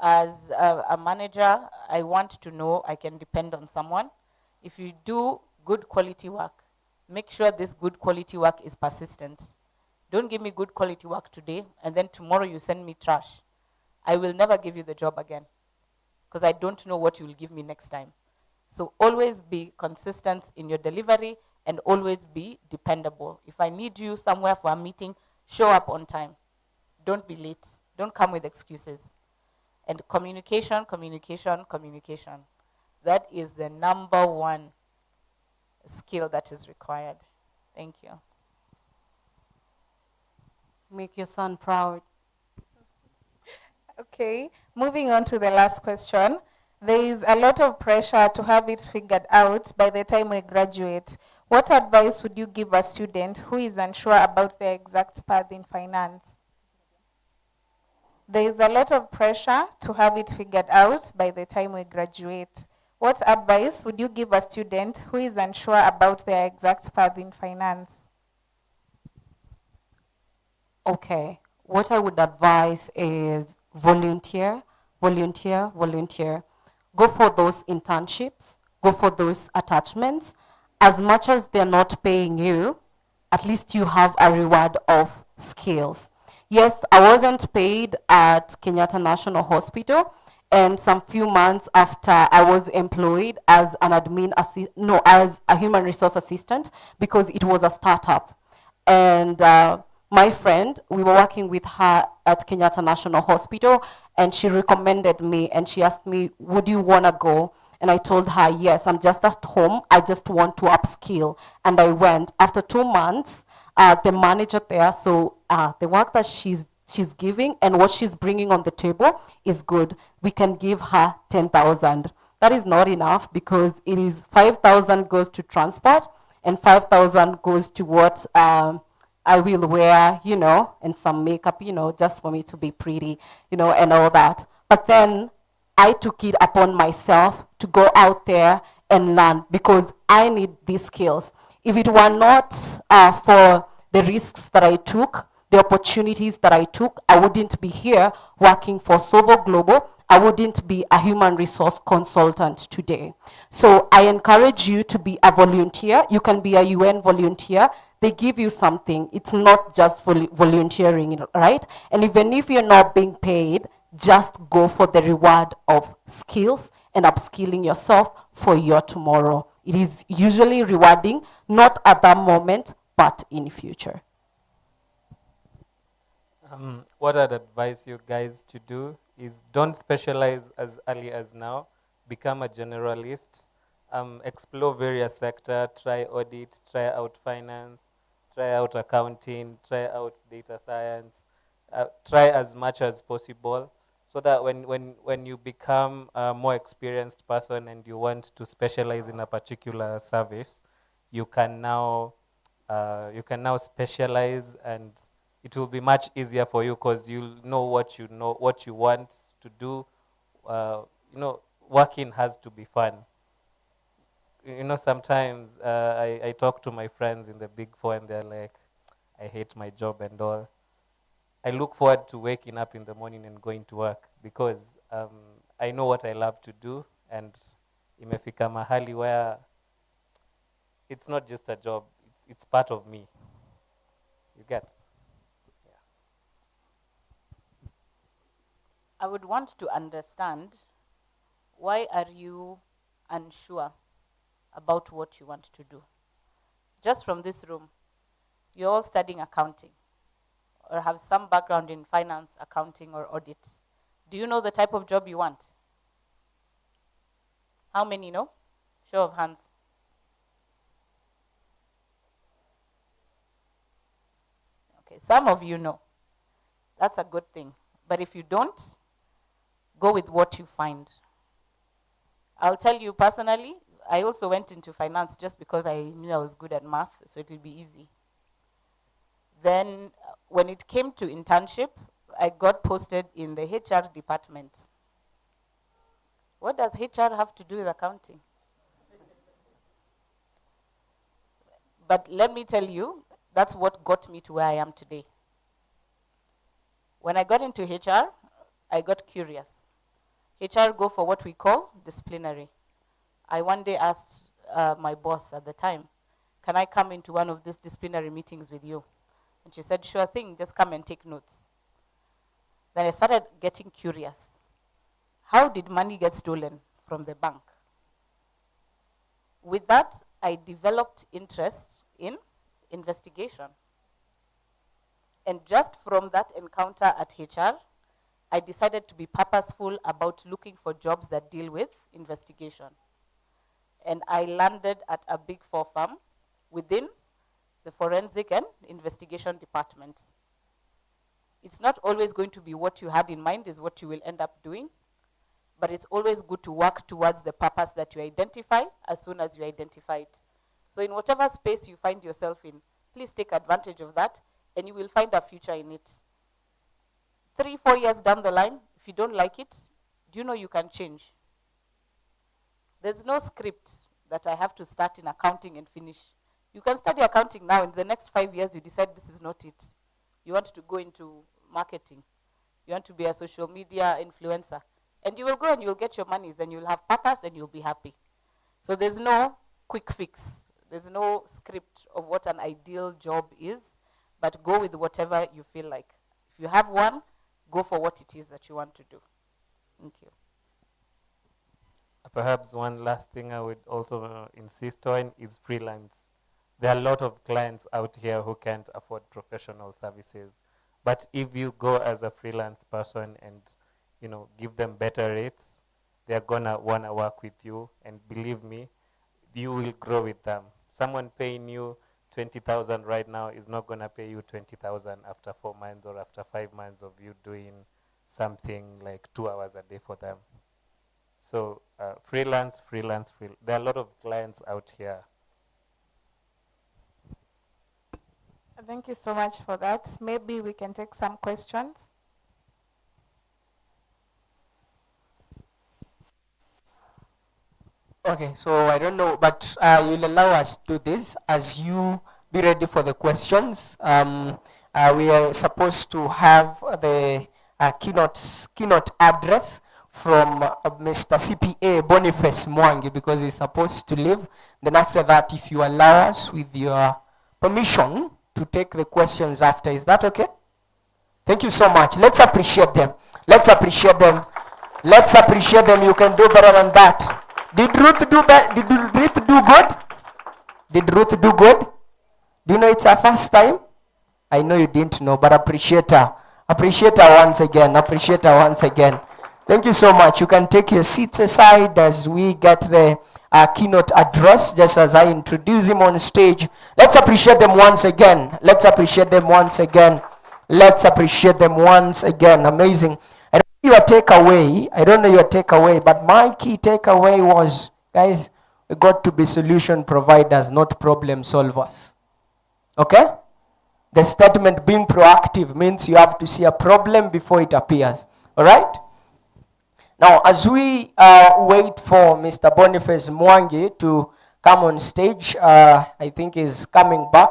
As a manager, I want to know I can depend on someone. If you do good quality work, make sure this good quality work is persistent. Don't give me good quality work today, and then tomorrow you send me trash. I will never give you the job again, because I don't know what you will give me next time. So always be consistent in your delivery and always be dependable. If I need you somewhere for a meeting, show up on time. Don't be late. Don't come with excuses. And communication, communication, communication. That is the number one skill that is required. Thank you. Make your son proud. Okay, moving on to the last question. There is a lot of pressure to have it figured out by the time we graduate. What advice would you give a student who is unsure about their exact path in finance? There is a lot of pressure to have it figured out by the time we graduate. What advice would you give a student who is unsure about their exact path in finance? Okay, what I would advise is volunteer, volunteer, volunteer. Go for those internships, go for those attachments. As much as they're not paying you, at least you have a reward of skills. Yes, I wasn't paid at Kenyatta National Hospital, and some few months after I was employed as an as a human resource assistant, because it was a startup. And my friend, we were working with her at Kenyatta National Hospital, and she recommended me, and she asked me, would you want to go? And I told her, yes, I'm just at home. I just want to upskill. And I went. After 2 months, the manager there, so the work that she's giving and what she's bringing on the table is good. We can give her 10,000. That is not enough, because it is 5,000 goes to transport and 5,000 goes to what I will wear, and some makeup, just for me to be pretty, and all that. But then I took it upon myself to go out there and learn, because I need these skills. If it were not for the risks that I took, the opportunities that I took, I wouldn't be here working for Sovo Global. I wouldn't be a human resource consultant today. So I encourage you to be a volunteer. You can be a UN volunteer. They give you something. It's not just volunteering, right? And even if you're not being paid, just go for the reward of skills and upskilling yourself for your tomorrow. It is usually rewarding, not at that moment, but in future. What I'd advise you guys to do is don't specialize as early as now. Become a generalist. Explore various sectors. Try audit, try out finance, try out accounting, try out data science. Try as much as possible, so that when you become a more experienced person and you want to specialize in a particular service, you can now specialize, and it will be much easier for you, because you'll know what you want to do. Working has to be fun. Sometimes I talk to my friends in the Big Four, and they're like, I hate my job and all. I look forward to waking up in the morning and going to work, because I know what I love to do, and imefika mahali where it's not just a job, it's part of me. You get? Yeah. I would want to understand, why are you unsure about what you want to do? Just from this room, you're all studying accounting or have some background in finance, accounting, or audit. Do you know the type of job you want? How many know? Show of hands. Okay, some of you know. That's a good thing. But if you don't, go with what you find. I'll tell you personally, I also went into finance just because I knew I was good at math, so it will be easy. Then when it came to internship, I got posted in the HR department. What does HR have to do with accounting? But let me tell you, that's what got me to where I am today. When I got into HR, I got curious. HR go for what we call disciplinary. I one day asked my boss at the time, can I come into one of these disciplinary meetings with you? And she said, sure thing, just come and take notes. Then I started getting curious. How did money get stolen from the bank? With that, I developed interest in investigation. And just from that encounter at HR, I decided to be purposeful about looking for jobs that deal with investigation. And I landed at a Big Four firm within the forensic and investigation department. It's not always going to be what you had in mind is what you will end up doing, but it's always good to work towards the purpose that you identify as soon as you identify it. So in whatever space you find yourself in, please take advantage of that, and you will find a future in it. 3-4 years down the line, if you don't like it, do you know you can change? There's no script that I have to start in accounting and finish. You can study accounting now, in the next 5 years you decide this is not it. You want to go into marketing. You want to be a social media influencer. And you will go and you'll get your monies and you'll have purpose and you'll be happy. So there's no quick fix. There's no script of what an ideal job is, but go with whatever you feel like. If you have one, go for what it is that you want to do. Thank you. Perhaps one last thing I would also insist on is freelance. There are a lot of clients out here who can't afford professional services. But if you go as a freelance person and give them better rates, they're gonna wanna work with you, and believe me, you will grow with them. Someone paying you 20,000 right now is not gonna pay you 20,000 after 4 months or after 5 months of you doing something like 2 hours a day for them. So freelance. There are a lot of clients out here. Thank you so much for that. Maybe we can take some questions. Okay, so I don't know, but you'll allow us to do this as you be ready for the questions. We are supposed to have the keynote address from Mr. CPA Boniface Mwangi, because he's supposed to leave. Then after that, if you allow us with your permission to take the questions after, is that okay? Thank you so much. Let's appreciate them. Let's appreciate them. Let's appreciate them. You can do better than that. Did Ruth do Did Ruth do good? Did Ruth do good? Do you know it's her first time? I know you didn't know, but appreciate her. Appreciate her once again. Appreciate her once again. Thank you so much. You can take your seats aside as we get the keynote address, just as I introduce him on stage. Let's appreciate them once again. Let's appreciate them once again. Let's appreciate them once again. Amazing. I don't know your takeaway, but my key takeaway was, guys, we got to be solution providers, not problem solvers. Okay? The statement being proactive means you have to see a problem before it appears. All right? Now, as we wait for Mr. Boniface Mwangi to come on stage, I think he's coming back.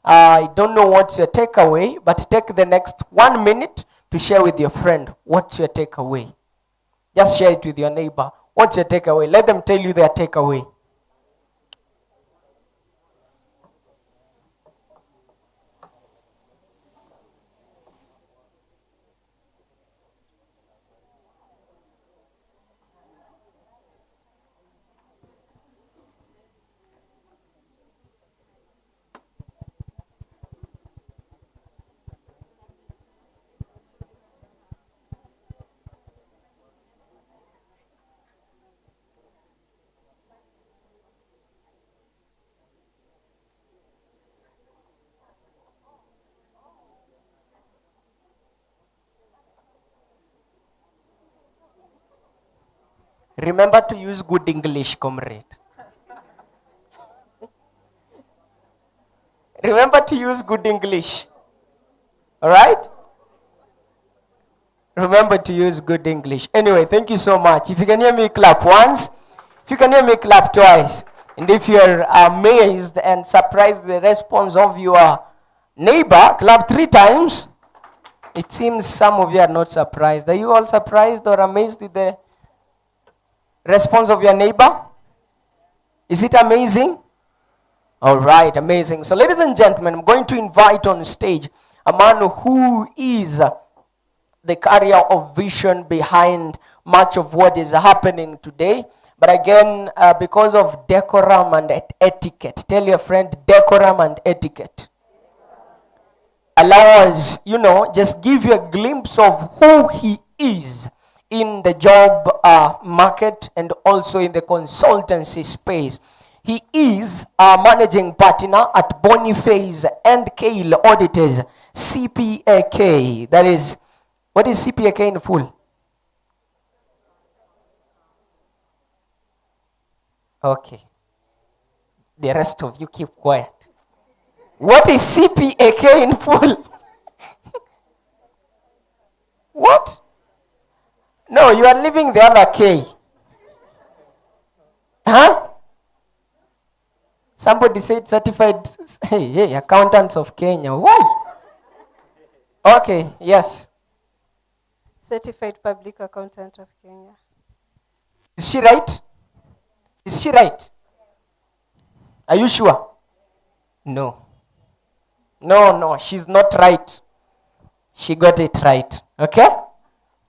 I don't know what's your takeaway, but take the next 1 minute to share with your friend what's your takeaway. Just share it with your neighbor. What's your takeaway? Let them tell you their takeaway. Remember to use good English, comrade. Remember to use good English. All right? Remember to use good English. Anyway, thank you so much. If you can hear me, clap once. If you can hear me, clap twice. And if you're amazed and surprised with the response of your neighbor, clap 3 times. It seems some of you are not surprised. Are you all surprised or amazed with the response of your neighbor? Is it amazing? All right, amazing. So ladies and gentlemen, I'm going to invite on stage a man who is the carrier of vision behind much of what is happening today. But again, because of decorum and etiquette, tell your friend decorum and etiquette. Allow us, just give you a glimpse of who he is in the job market and also in the consultancy space. He is a managing partner at Boniface and Kale Auditors, CPAK. That is, what is CPAK in full? Okay. The rest of you keep quiet. What is CPAK in full? What? No, you are leaving the other K. Huh? Somebody said certified, hey, accountants of Kenya. Why? Okay, yes. Certified Public Accountant of Kenya. Is she right? Is she right? Are you sure? No. No, she's not right. She got it right. Okay?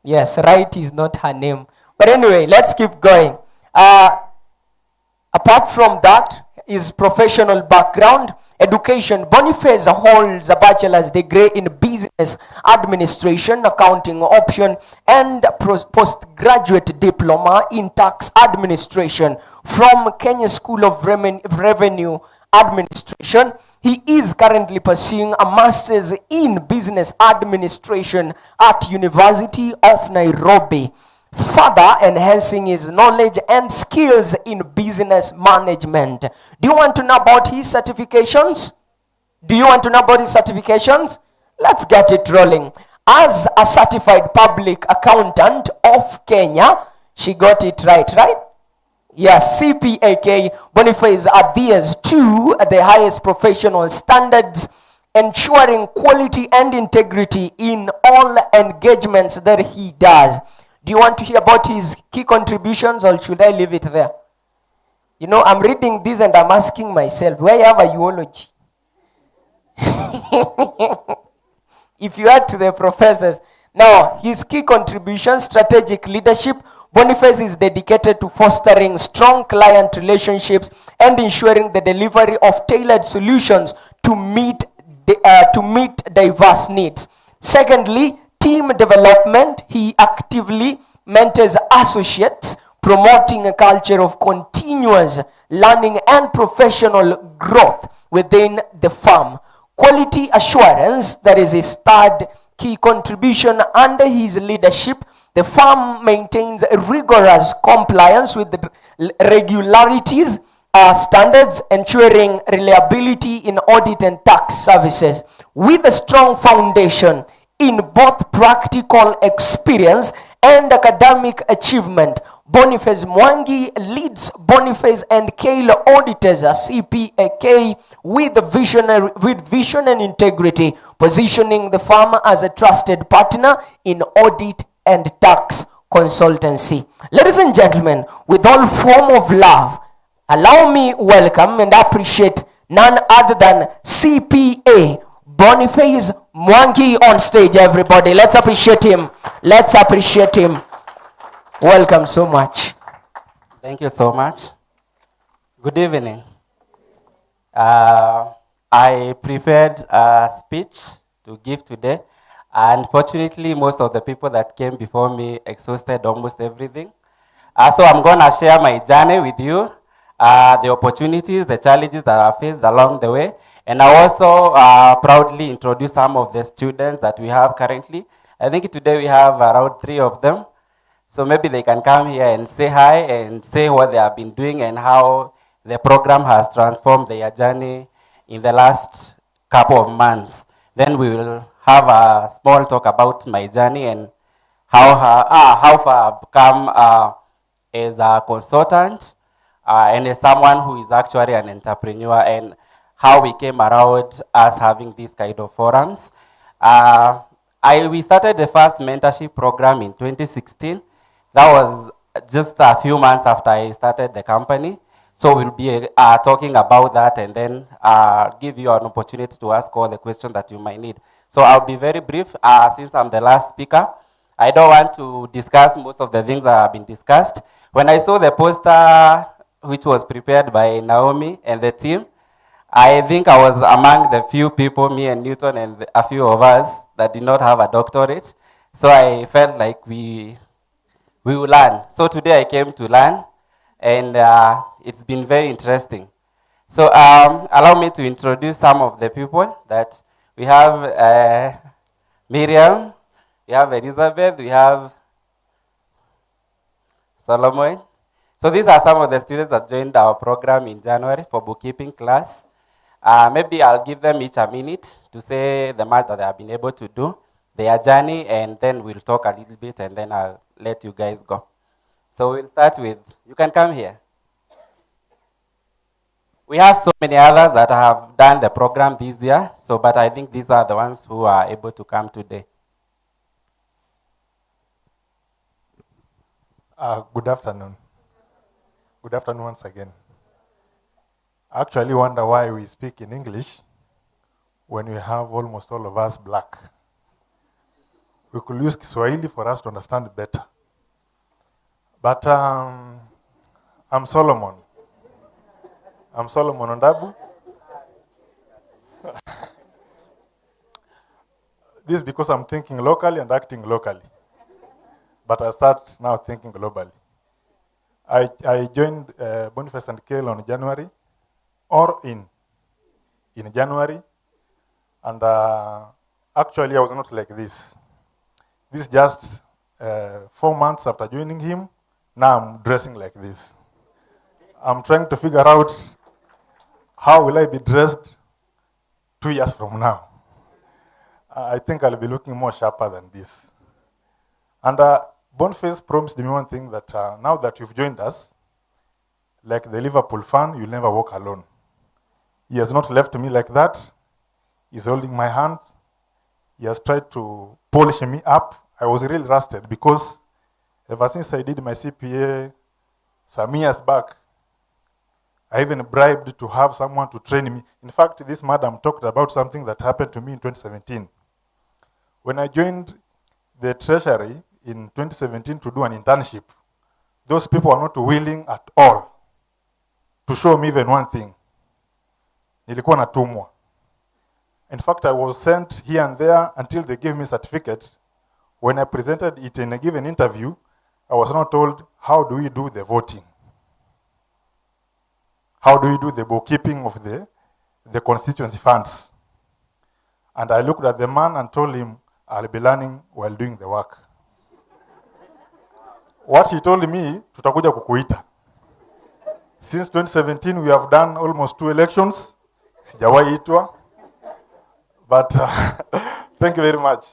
Yes, right is not her name. But anyway, let's keep going. Apart from that, his professional background, education, Boniface holds a bachelor's degree in business administration, accounting option, and postgraduate diploma in tax administration from Kenya School of Revenue Administration. He is currently pursuing a master's in business administration at University of Nairobi, further enhancing his knowledge and skills in business management. Do you want to know about his certifications? Let's get it rolling. As a certified public accountant of Kenya, she got it right? Yes, CPAK, Boniface adheres to the highest professional standards, ensuring quality and integrity in all engagements that he does. Do you want to hear about his key contributions, or should I leave it there? I'm reading this and I'm asking myself, where have a eulogy? If you add to the professors. Now, his key contributions, strategic leadership. Boniface is dedicated to fostering strong client relationships and ensuring the delivery of tailored solutions to meet diverse needs. Secondly, team development. He actively mentors associates, promoting a culture of continuous learning and professional growth within the firm. Quality assurance, that is his third key contribution. Under his leadership, the firm maintains rigorous compliance with the regularities standards, ensuring reliability in audit and tax services. With a strong foundation in both practical experience and academic achievement, Boniface Mwangi leads Boniface and Kale Auditors, CPAK, with vision and integrity, positioning the firm as a trusted partner in audit and tax consultancy. Ladies and gentlemen, with all form of love, allow me welcome and appreciate none other than CPA Boniface Mwangi on stage, everybody. Let's appreciate him. Welcome so much. Thank you so much. Good evening. I prepared a speech to give today. Unfortunately, most of the people that came before me exhausted almost everything. So I'm going to share my journey with you, the opportunities, the challenges that I faced along the way. And I also proudly introduce some of the students that we have currently. I think today we have around 3 of them. So maybe they can come here and say hi and say what they have been doing and how the program has transformed their journey in the last couple of months. Then we will have a small talk about my journey and how far I've come as a consultant and as someone who is actually an entrepreneur, and how we came around us having these kind of forums. We started the first mentorship program in 2016. That was just a few months after I started the company. So we'll be talking about that and then give you an opportunity to ask all the questions that you might need. So I'll be very brief since I'm the last speaker. I don't want to discuss most of the things that have been discussed. When I saw the poster, which was prepared by Naomi and the team, I think I was among the few people, me and Newton and a few of us, that did not have a doctorate. So I felt like we will learn. So today I came to learn, and it's been very interesting. So allow me to introduce some of the people that we have. Miriam, we have Elizabeth, we have Solomon. So these are some of the students that joined our program in January for bookkeeping class. Maybe I'll give them each a minute to say the math that they have been able to do, their journey, and then we'll talk a little bit, and then I'll let you guys go. So we'll start with, you can come here. We have so many others that have done the program this year, but I think these are the ones who are able to come today. Good afternoon. Good afternoon once again. I actually wonder why we speak in English when we have almost all of us black. We could use Kiswahili for us to understand better. But I'm Solomon. I'm Solomon Ondabu. This is because I'm thinking locally and acting locally. But I start now thinking globally. I joined Boniface and Kale on January, or in January, and actually I was not like this. This is just 4 months after joining him. Now I'm dressing like this. I'm trying to figure out how will I be dressed 2 years from now. I think I'll be looking more sharper than this. And Boniface promised me one thing, that now that you've joined us, like the Liverpool fan, you'll never walk alone. He has not left me like that. He's holding my hand. He has tried to polish me up. I was really rusted because ever since I did my CPA some years back, I even bribed to have someone to train me. In fact, this madam talked about something that happened to me in 2017. When I joined the Treasury in 2017 to do an internship, those people are not willing at all to show me even one thing. Nilikuwa natumwa. In fact, I was sent here and there until they gave me a certificate. When I presented it in a given interview, I was not told, how do we do the voting? How do we do the bookkeeping of the constituency funds? And I looked at the man and told him, I'll be learning while doing the work. What he told me, tutakuja kukuita. Since 2017, we have done almost 2 elections. Sijawahi itwa. But thank you very much.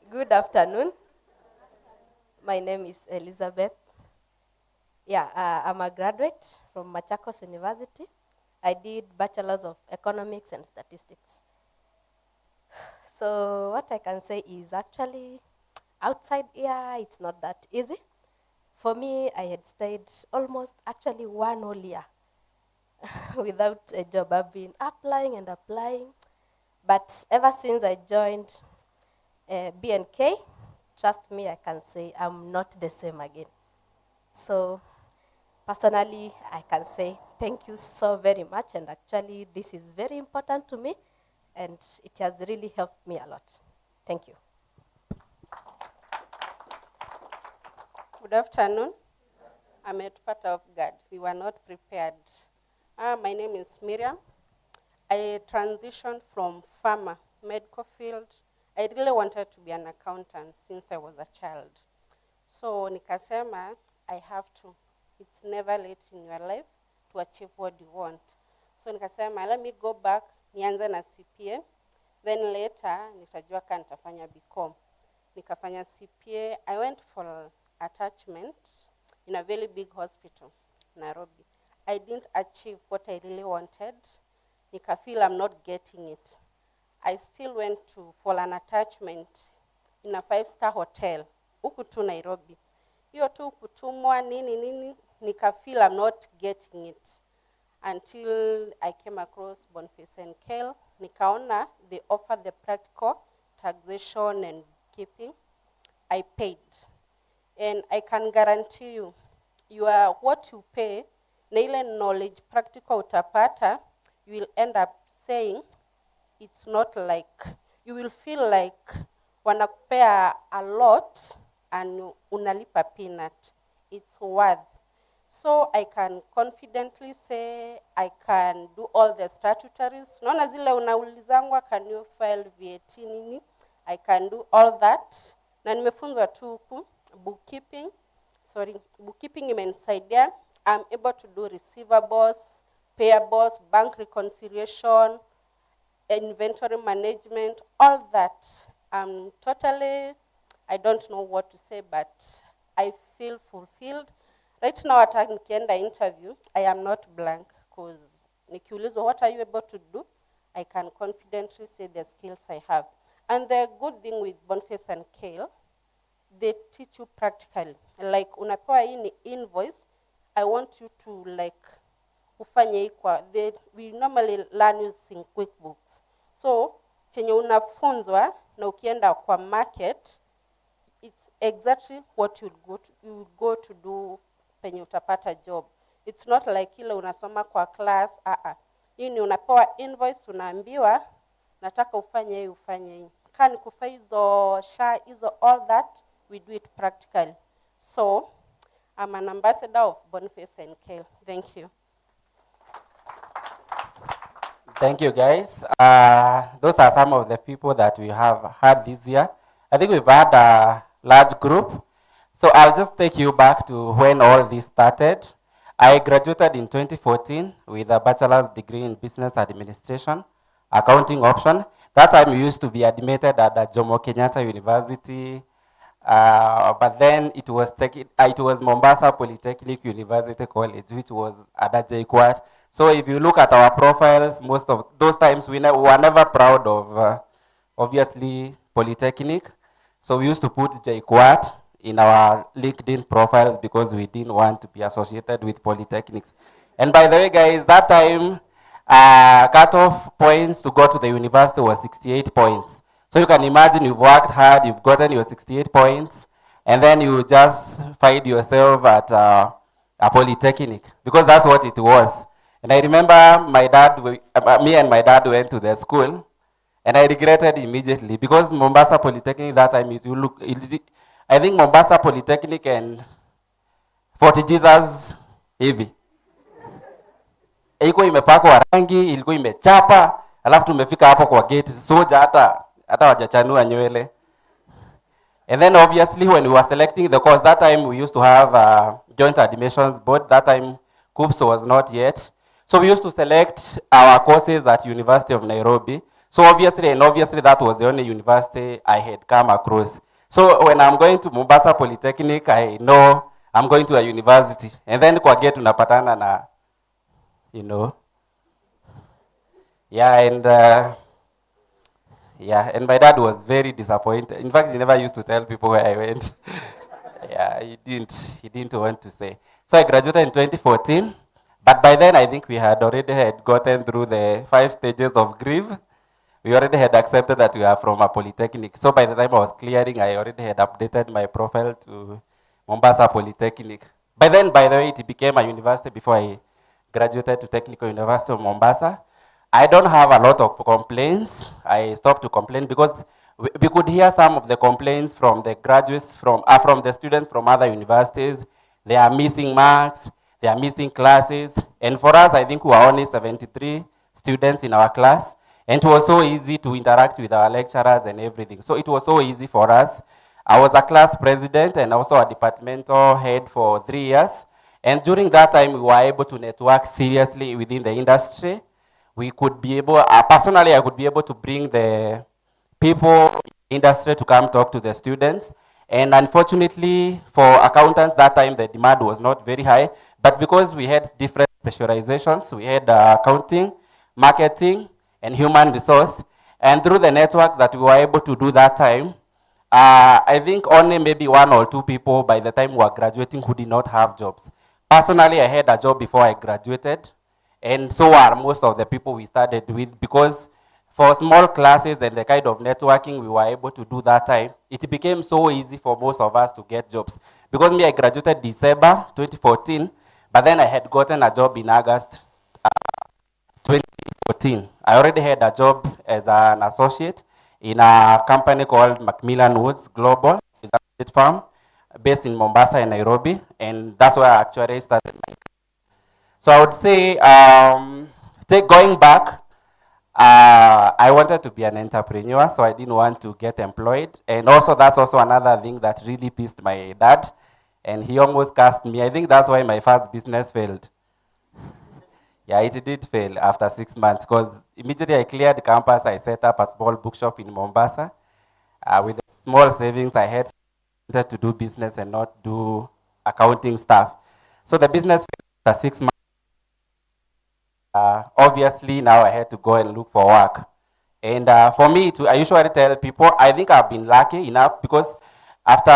Good afternoon. My name is Elizabeth. Yeah, I'm a graduate from Machakos University. I did Bachelor's of Economics and Statistics. So what I can say is actually outside here, it's not that easy. For me, I had stayed almost actually 1 whole year without a job. I've been applying and applying. But ever since I joined B&K, trust me, I can say I'm not the same again. So personally, I can say thank you so very much. And actually, this is very important to me. And it has really helped me a lot. Thank you. Good afternoon. I'm at part of God. We were not prepared. My name is Miriam. I transitioned from pharma, medical field. I really wanted to be an accountant since I was a child. So nikasema, I have to. It's never late in your life to achieve what you want. So nikasema let me go back nianze na CPA, then later nitajua kama nitafanya BCom. Nikafanya CPA. I went for attachment in a very big hospital, Nairobi. I didn't achieve what I really wanted. Nika feel I'm not getting it. I still went for an attachment in a 5-star hotel, huku tu Nairobi. Hiyo tu kutumwa nini, nika feel I'm not getting it. Until I came across Boniface and Kale, nikaona they offer the practical taxation and keeping. I paid. And I can guarantee you, what you pay, na ile knowledge practical utapata, you will end up saying, it's not like, you will feel like wanakupea a lot and unalipa peanut. It's worth. So I can confidently say I can do all the statutories. Naona zile unaulizangwa, can you file VAT nini? I can do all that. Na nimefunzwa tu huku bookkeeping. Bookkeeping imenisaidia. I'm able to do receivables, payables, bank reconciliation, inventory management, all that. Totally, I don't know what to say, but I feel fulfilled. Right now, at nikienda interview, I am not blank, because nikiulizwa, what are you able to do? I can confidently say the skills I have. And the good thing with Boniface and Kale, they teach you practically. Like, unapewa hii ni invoice, I want you to like, ufanye hii kwa, we normally learn using QuickBooks. So, chenye unafunzwa, na ukienda kwa market, it's exactly what you go to do penye utapata job. It's not like ile unasoma kwa class. Hii ni unapewa invoice, unaambiwa nataka ufanye hii, ufanye hii. Kani kufa hizo SHA, hizo all that, we do it practically. So, I'm an ambassador of Boniface and Kale. Thank you. Thank you, guys. Those are some of the people that we have had this year. I think we've had a large group. So I'll just take you back to when all this started. I graduated in 2014 with a bachelor's degree in business administration, accounting option. That time we used to be admitted at the Jomo Kenyatta University, but then it was Mombasa Polytechnic University College, which was at JKUAT. So if you look at our profiles, most of those times we were never proud of, obviously, Polytechnic. So we used to put JKUAT in our LinkedIn profiles because we didn't want to be associated with polytechnics. And by the way, guys, that time, cutoff points to go to the university was 68 points. So you can imagine you've worked hard, you've gotten your 68 points, and then you just find yourself at a polytechnic, because that's what it was. And I remember me and my dad went to the school, and I regretted immediately, because Mombasa Polytechnic that time, I think Mombasa Polytechnic and Fort Jesus hivi. Ilikuwa imepakwa rangi, ilikuwa imechapa, alafu tumefika hapo kwa gate, soja hata wajachanua nywele. And then obviously when we were selecting the course, that time we used to have joint admissions board. That time KUPS was not yet. So we used to select our courses at University of Nairobi. So obviously that was the only university I had come across. So when I'm going to Mombasa Polytechnic, I know I'm going to a university. And then kwa gate unapatana na, you know. And my dad was very disappointed. In fact, he never used to tell people where I went. He didn't want to say. So I graduated in 2014, but by then I think we had already gotten through the 5 stages of grief. We already had accepted that we are from a polytechnic. So by the time I was clearing, I already had updated my profile to Mombasa Polytechnic. By then, by the way, it became a university before I graduated to Technical University of Mombasa. I don't have a lot of complaints. I stopped to complain because we could hear some of the complaints from the graduates, from the students from other universities. They are missing marks, they are missing classes. And for us, I think we were only 73 students in our class. And it was so easy to interact with our lecturers and everything. So it was so easy for us. I was a class president and also a departmental head for 3 years. And during that time, we were able to network seriously within the industry. we could be able, personally, I could be able to bring the people industry to come talk to the students. And unfortunately, for accountants that time, the demand was not very high. But because we had different specializations, we had accounting, marketing, and human resource. And through the network that we were able to do that time, I think only maybe 1 or 2 people by the time we were graduating who did not have jobs. Personally, I had a job before I graduated, and so are most of the people we started with, because for small classes and the kind of networking we were able to do that time, it became so easy for most of us to get jobs. Because me, I graduated December 2014, but then I had gotten a job in August 2014. I already had a job as an associate in a company called Macmillan Woods Global. It's a state farm based in Mombasa and Nairobi, and that's where I actually started my career. So I would say, going back, I wanted to be an entrepreneur, so I didn't want to get employed. And also, that's also another thing that really pissed my dad, and he almost cast me. I think that's why my first business failed. Yeah, it did fail after 6 months, because immediately I cleared campus, I set up a small bookshop in Mombasa. With the small savings I had to do business and not do accounting stuff. So the business failed after 6 months. Obviously, now I had to go and look for work. And for me, I usually tell people, I think I've been lucky enough, because after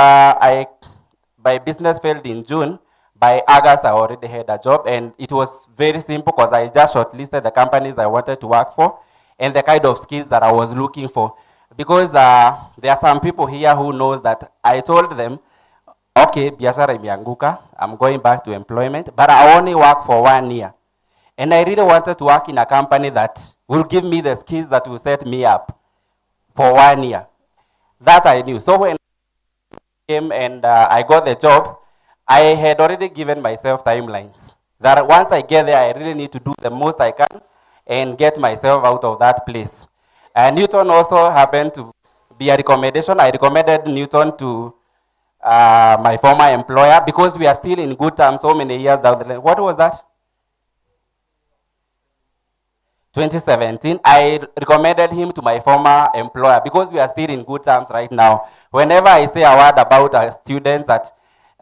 my business failed in June, by August, I already had a job, and it was very simple because I just shortlisted the companies I wanted to work for and the kind of skills that I was looking for. Because there are some people here who knows that I told them, okay, biashara imeanguka, I'm going back to employment, but I only work for 1 year. And I really wanted to work in a company that will give me the skills that will set me up for 1 year. That I knew. So when I came and I got the job, I had already given myself timelines. That once I get there, I really need to do the most I can and get myself out of that place. And Newton also happened to be a recommendation. I recommended Newton to my former employer because we are still in good terms so many years down the line. What was that? 2017, I recommended him to my former employer because we are still in good terms right now. Whenever I say a word about our students that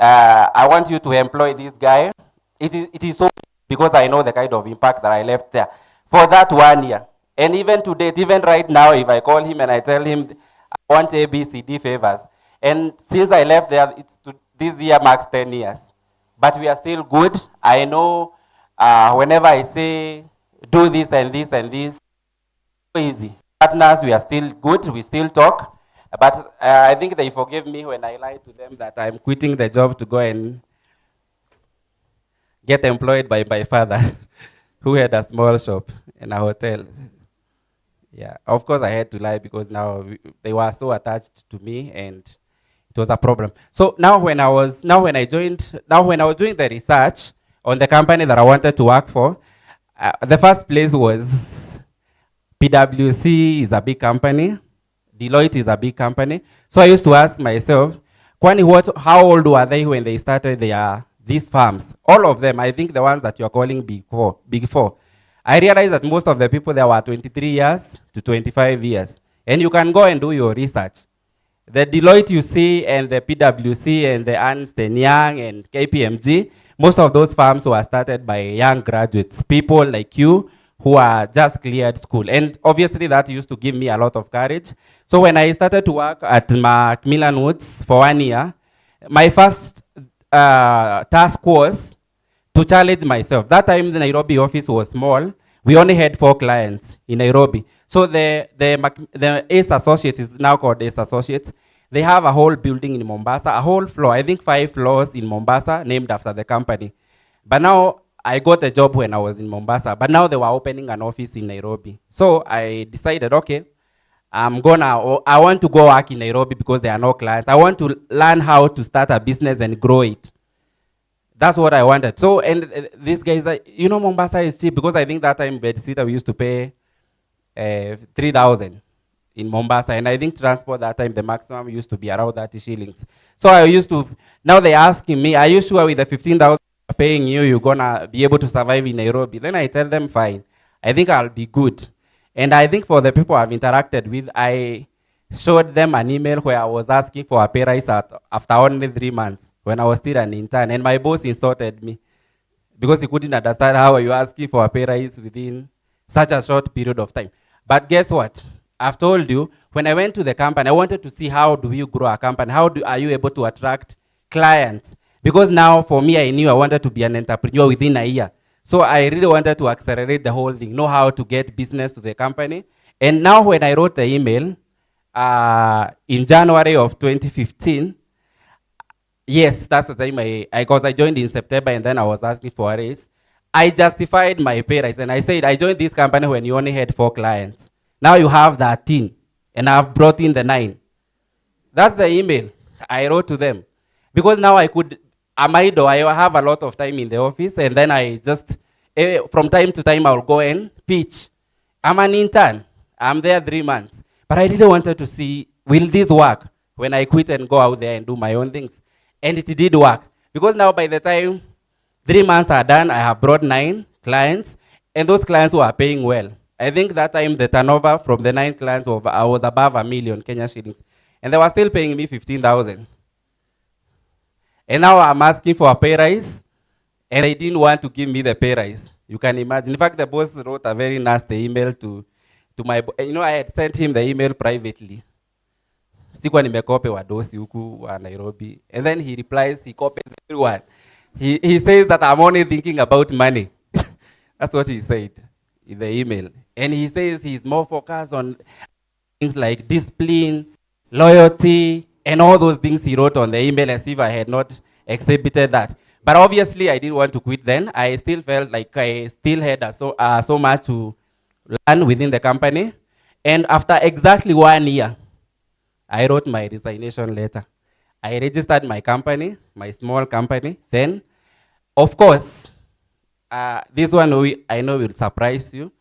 I want you to employ this guy, it is so because I know the kind of impact that I left there for that 1 year. And even to date, even right now, if I call him and I tell him I want A, B, C, D favors, and since I left there, this year marks 10 years. But we are still good. I know whenever I say do this and this and this, so easy. Partners, we are still good. We still talk. But I think they forgave me when I lied to them that I'm quitting the job to go and get employed by my father, who had a small shop in a hotel. Yeah, of course I had to lie because now they were so attached to me and it was a problem. So now when I was doing the research on the company that I wanted to work for, the first place was PwC is a big company. Deloitte is a big company. So I used to ask myself, how old were they when they started these firms? All of them, I think the ones that you're calling big four. I realized that most of the people there were 23 years to 25 years. And you can go and do your research. The Deloitte you see and the PwC and the Ernst & Young and KPMG, most of those firms were started by young graduates, people like you who are just cleared school. And obviously that used to give me a lot of courage. So when I started to work at Macmillan Woods for 1 year, my first task was to challenge myself. That time the Nairobi office was small. We only had 4 clients in Nairobi. So the Ace Associates is now called Ace Associates. They have a whole building in Mombasa, a whole floor, I think 5 floors in Mombasa named after the company. But now I got a job when I was in Mombasa, but now they were opening an office in Nairobi. So I decided, okay, I want to go work in Nairobi because there are no clients. I want to learn how to start a business and grow it. That's what I wanted. So, and these guys, Mombasa is cheap because I think that time bedsitter we used to pay 3,000 in Mombasa. And I think transport that time, the maximum used to be around 30 shillings. So now they're asking me, are you sure with the 15,000 paying you're gonna be able to survive in Nairobi? Then I tell them, fine. I think I'll be good. And I think for the people I've interacted with, I showed them an email where I was asking for a pay rise after only 3 months when I was still an intern. And my boss insulted me because he couldn't understand how you asking for a pay rise within such a short period of time. But guess what? I've told you, when I went to the company, I wanted to see how do you grow a company? Are you able to attract clients? Because now for me, I knew I wanted to be an entrepreneur within a year. So I really wanted to accelerate the whole thing, know how to get business to the company. And now when I wrote the email in January of 2015, yes, that's the time I joined in September and then I was asking for a raise. I justified my pay rise and I said, I joined this company when you only had 4 clients. Now you have 13 and I've brought in the 9. That's the email I wrote to them. Because now I have a lot of time in the office and then I just, from time to time I'll go and pitch. I'm an intern, I'm there 3 months. But I really wanted to see, will this work when I quit and go out there and do my own things? And it did work. Because now by the time 3 months are done, I have brought 9 clients, and those clients were paying well. I think that time the turnover from the 9 clients was above 1 million Kenya shillings. And they were still paying me 15,000. And now I'm asking for a pay rise, and they didn't want to give me the pay rise. You can imagine. In fact, the boss wrote a very nasty email to my, I had sent him the email privately. Sikuwa nimekope wadosi huku wa Nairobi. And then he replies, he copies everyone. He says that I'm only thinking about money. That's what he said in the email. And he says he's more focused on things like discipline, loyalty, and all those things he wrote on the email as if I had not exhibited that. But obviously I didn't want to quit then. I still felt like I still had so much to learn within the company. And after exactly 1 year, I wrote my resignation letter. I registered my company, my small company. Then, of course, this one I know will surprise you,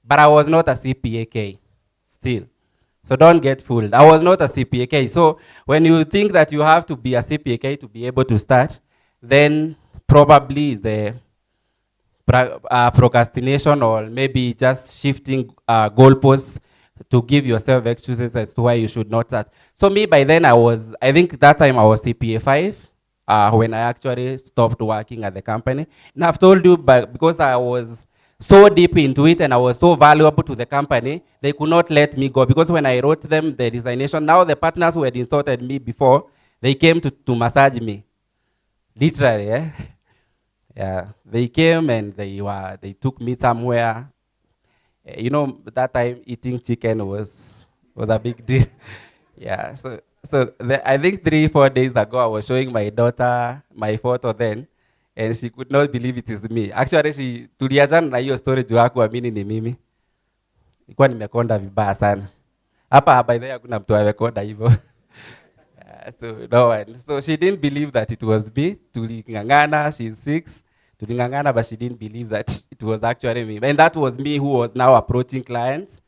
but I was not a CPAK still. So don't get fooled. I was not a CPAK. So when you think that you have to be a CPAK to be able to start, then probably is the procrastination or maybe just shifting goalposts to give yourself excuses as to why you should not start. So me, by then I think that time I was CPA 5 when I actually stopped working at the company. And I've told you, because I was so deep into it and I was so valuable to the company, they could not let me go. Because when I wrote them the resignation, now the partners who had insulted me before, they came to massage me. Literally, eh? Yeah, they came and they took me somewhere. You know, that time eating chicken was a big deal. Yeah, so I think 3-4 days ago, I was showing my daughter my photo then, and she could not believe it is me. Actually, tuliachana na hiyo story juu hakuamini ni mimi. Nilikuwa nimekonda vibaya sana. Hapa by the way hakuna mtu amekonda hivyo. So no one. So she didn't believe that it was me. Tulingangana, she's 6. Tulingangana, but she didn't believe that it was actually me. And that was me who was now approaching clients.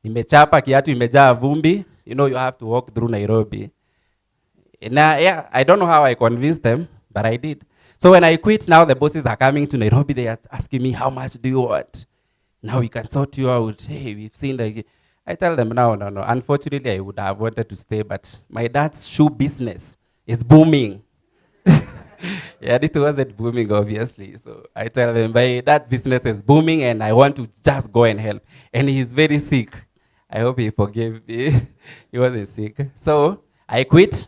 Nimechapa kiatu imejaa vumbi. You know, you have to walk through Nairobi. And yeah, I don't know how I convinced them, but I did. So when I quit, now the bosses are coming to Nairobi. They are asking me, how much do you want? Now we can sort you out. Hey, we've seen the... I tell them, no. Unfortunately, I would have wanted to stay, but my dad's shoe business is booming. Yeah, it wasn't booming, obviously. So I tell them, my dad's business is booming, and I want to just go and help. And he's very sick. I hope he forgave me. He wasn't sick. So I quit.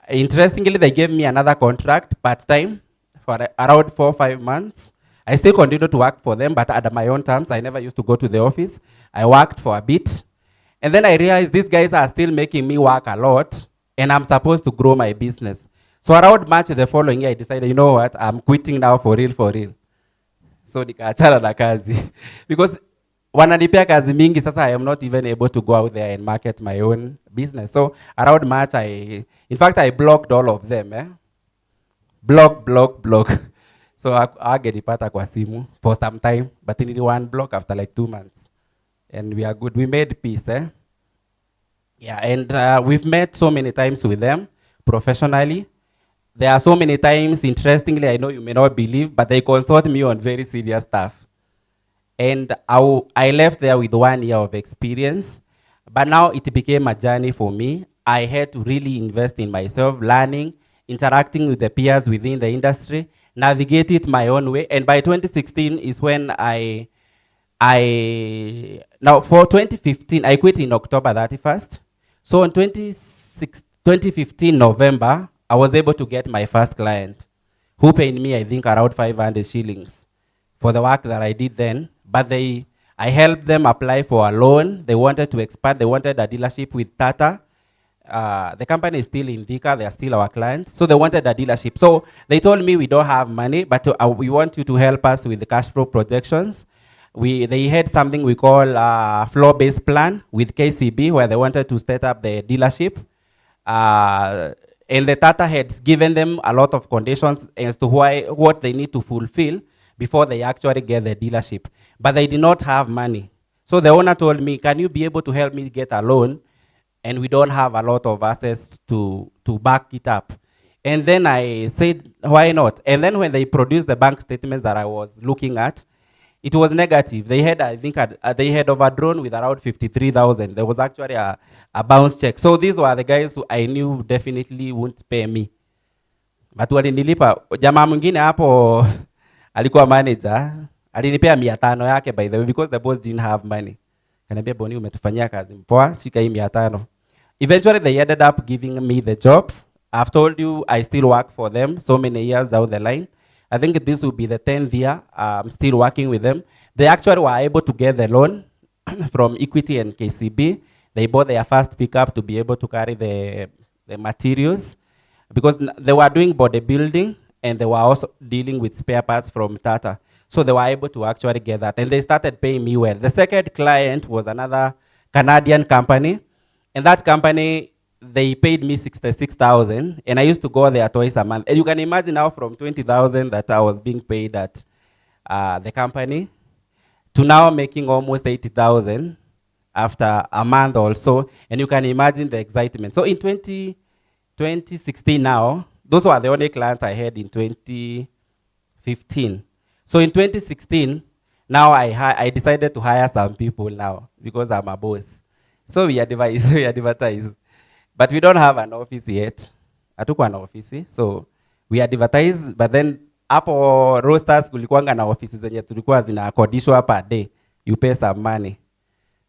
Interestingly, they gave me another contract, part-time, for around 4 or 5 months. I still continued to work for them, but at my own terms. I never used to go to the office. I worked for a bit. And then I realized these guys are still making me work a lot, and I'm supposed to grow my business. So around March the following year, I decided, you know what, I'm quitting now for real. So nikaachana na kazi. Because wananipea kazi mingi, sasa I am not even able to go out there and market my own business. So around March, in fact, I blocked all of them. Block. So agenipata kwa simu for some time, but in one block after like 2 months. And we are good. We made peace. Yeah, and we've met so many times with them professionally. There are so many times, interestingly, I know you may not believe, but they consult me on very serious stuff. And I left there with 1 year of experience. But now it became a journey for me. I had to really invest in myself, learning, interacting with the peers within the industry, navigate it my own way. And by 2016 is when now for 2015, I quit in October 31st. So in 2015 November, I was able to get my first client who paid me, I think, around 500 shillings for the work that I did then. But I helped them apply for a loan. They wanted to expand. They wanted a dealership with Tata. The company is still in Vika. They are still our clients. So they wanted a dealership. So they told me, we don't have money, but we want you to help us with the cash flow projections. They had something we call a floor-based plan with KCB, where they wanted to set up the dealership. And the Tata had given them a lot of conditions as to what they need to fulfill before they actually get the dealership. But they did not have money. So the owner told me, can you be able to help me get a loan? And we don't have a lot of assets to back it up. And then I said, why not? And then when they produced the bank statements that I was looking at, it was negative. They had, I think, they had overdrawn with around 53,000. There was actually a bounce check. So these were the guys who I knew definitely wouldn't pay me. But walinilipa. Jamaa mwingine hapo alikuwa manager, alinipea 500 yake, by the way, because the boss didn't have money. Kanambia, Boni, umetufanyia kazi mpoa, shika hii 500. Eventually they ended up giving me the job. I've told you I still work for them so many years down the line. I think this will be the 10th year I'm still working with them. They actually were able to get the loan from Equity and KCB. They bought their first pickup to be able to carry the materials, because they were doing bodybuilding and they were also dealing with spare parts from Tata. So they were able to actually get that, and they started paying me well. The second client was another Canadian company, and that company, they paid me 66,000, and I used to go there twice a month. And you can imagine now, from 20,000 that I was being paid at the company to now making almost 80,000 after a month or so, and you can imagine the excitement. So in 2016 now, those were the only clients I had in 2015. So in 2016, now I decided to hire some people now because I'm a boss. So we advertise. But we don't have an office yet. Hatukuwa an office. So we advertise, but then hapo Roasters kulikuwanga na offices zenye tulikuwa zinakodishwa per day. You pay some money.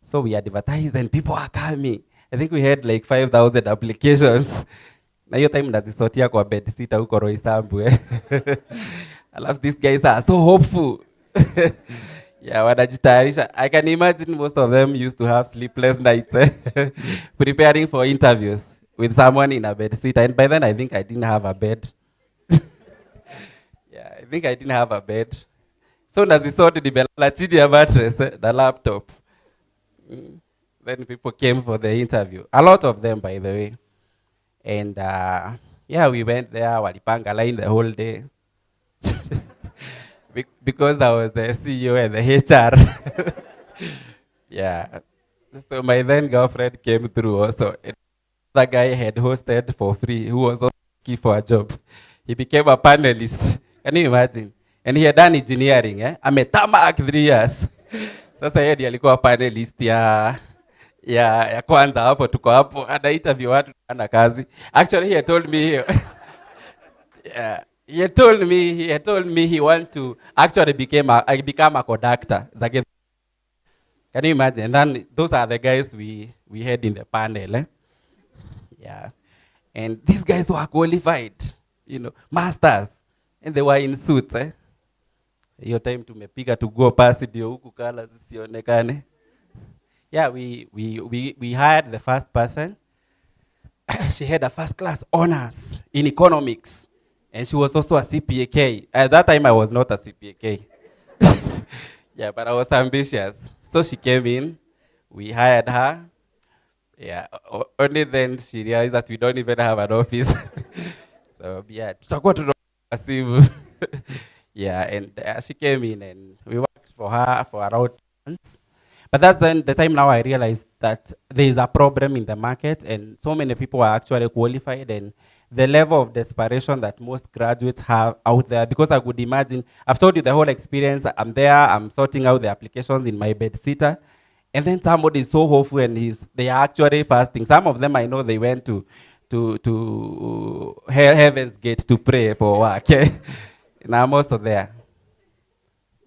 So we advertise and people are coming. I think we had like 5,000 applications. Na hiyo time nazisotia kwa bed sitter huko Roysambu. I love these guys are so hopeful. Yeah, wanajitayarisha. I can imagine most of them used to have sleepless nights preparing for interviews with someone in a bed sitter. And by then I think I didn't have a bed. Yeah, I think I didn't have a bed. So nazisoti nimelala chini ya mattress, the laptop. Then people came for the interview. A lot of them, by the way. And yeah, we went there, walipanga line the whole day. Because I was the CEO and the HR. Yeah. So my then girlfriend came through also. The guy had hosted for free, who was also looking for a job. He became a panelist. Can you imagine? And he had done engineering. Ametamak 3 years. Sasa yeye ndiye alikuwa panelist ya kwanza hapo, tuko hapo ana interview watu ana kazi. Actually he had told me yeah, he had told me he want to actually become a conductor. Can you imagine? And then those are the guys we had in the panel. Yeah. And these guys were qualified, masters, and they were in suits. Hiyo time tumepiga to go past ndio huku kala zisionekane. Yeah, we hired the first person. She had a first class honors in economics, and she was also a CPAK. At that time I was not a CPAK. Yeah, but I was ambitious. So she came in, we hired her. Yeah, only then she realized that we don't even have an office. So yeah, tutakuwa tunasimu. Yeah, and she came in and we worked for her for around 2 months. But that's then the time now I realized that there is a problem in the market and so many people are actually qualified and the level of desperation that most graduates have out there, because I could imagine, I've told you the whole experience. I'm there, I'm sorting out the applications in my bed sitter, and then somebody is so hopeful and they are actually fasting. Some of them I know they went to Heaven's Gate to pray for work. Now I'm also there.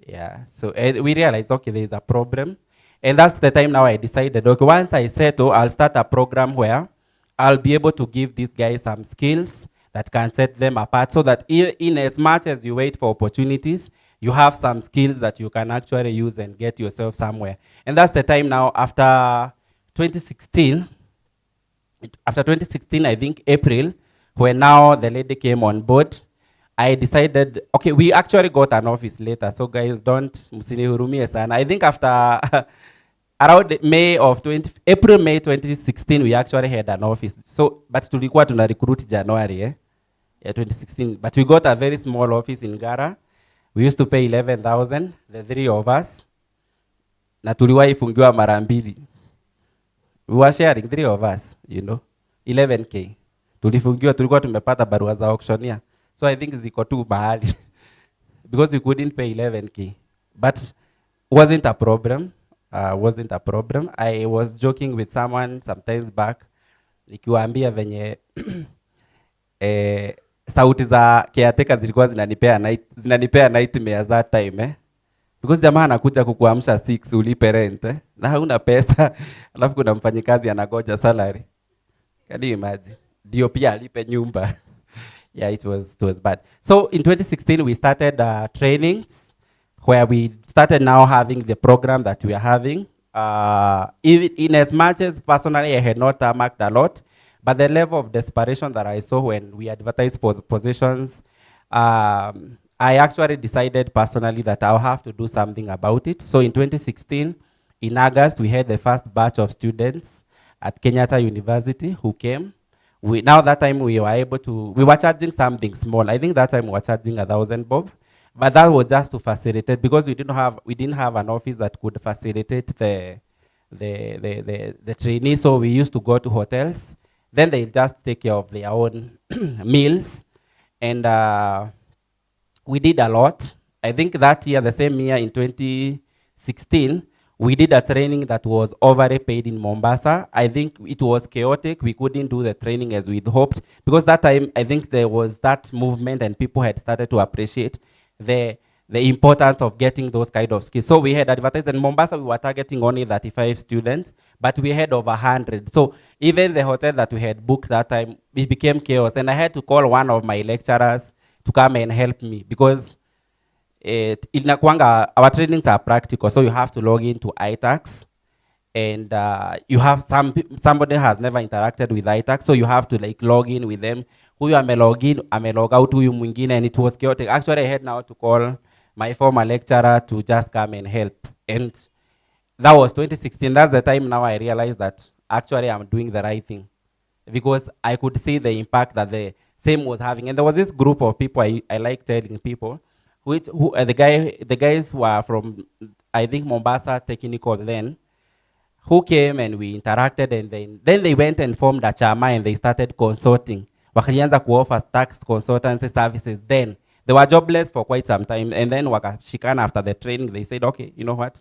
Yeah, so we realized, okay, there's a problem. And that's the time now I decided, okay, once I settle, I'll start a program where I'll be able to give these guys some skills that can set them apart, so that in as much as you wait for opportunities, you have some skills that you can actually use and get yourself somewhere. And that's the time now after 2016, I think April, when now the lady came on board, I decided, okay, we actually got an office later, so guys, don't msinihurumie sana. I think after around April, May 2016, we actually had an office. So, but tulikuwa tuna recruit January, yeah, 2016. But we got a very small office in Gara. We used to pay 11,000, the three of us. Na tuliwahi fungiwa mara mbili. We were sharing, three of us, 11K. Tulifungiwa, tulikuwa tumepata barua za auctioneer. So I think ziko tu mahali because we couldn't pay 11K. But wasn't a problem. I was joking with someone sometimes back, nikiwaambia venye sauti za caretaker zilikuwa zinanipea nightmares that time, because jamaa anakuja kukuamsha 6 ulipe rent, na hauna pesa, alafu kuna mfanyikazi anagoja salary. Can you imagine? Ndio pia alipe nyumba. Yeah, it was bad. So in 2016, we started trainings where we started now having the program that we are having. In as much as personally I had not marked a lot, but the level of desperation that I saw when we advertised positions, I actually decided personally that I'll have to do something about it. So in 2016, in August, we had the first batch of students at Kenyatta University who came. Now that time we were charging something small. I think that time we were charging 1,000 bob, but that was just to facilitate, because we didn't have an office that could facilitate the trainees. So we used to go to hotels, then they just take care of their own meals, and we did a lot. I think that year, the same year in 2016, we did a training that was overpaid in Mombasa. I think it was chaotic. We couldn't do the training as we'd hoped, because that time I think there was that movement and people had started to appreciate the importance of getting those kind of skills. So we had advertised in Mombasa, we were targeting only 35 students, but we had over 100. So even the hotel that we had booked that time, it became chaos. And I had to call one of my lecturers to come and help me, because our trainings are practical, so you have to log into iTax, and you have somebody has never interacted with iTax, so you have to log in with them. Huyu amelog in, amelog out huyu mwingine, and it was chaotic. Actually, I had now to call my former lecturer to just come and help, and that was 2016. That's the time now I realized that actually I'm doing the right thing, because I could see the impact that the same was having. And there was this group of people I like telling people, the guys who are from, I think, Mombasa Technical then, who came and we interacted, and then they went and formed a chama and they started consulting. Wakaanza kuoffer tax consultancy services. Then they were jobless for quite some time, and then wakashikana after the training. They said, okay, you know what?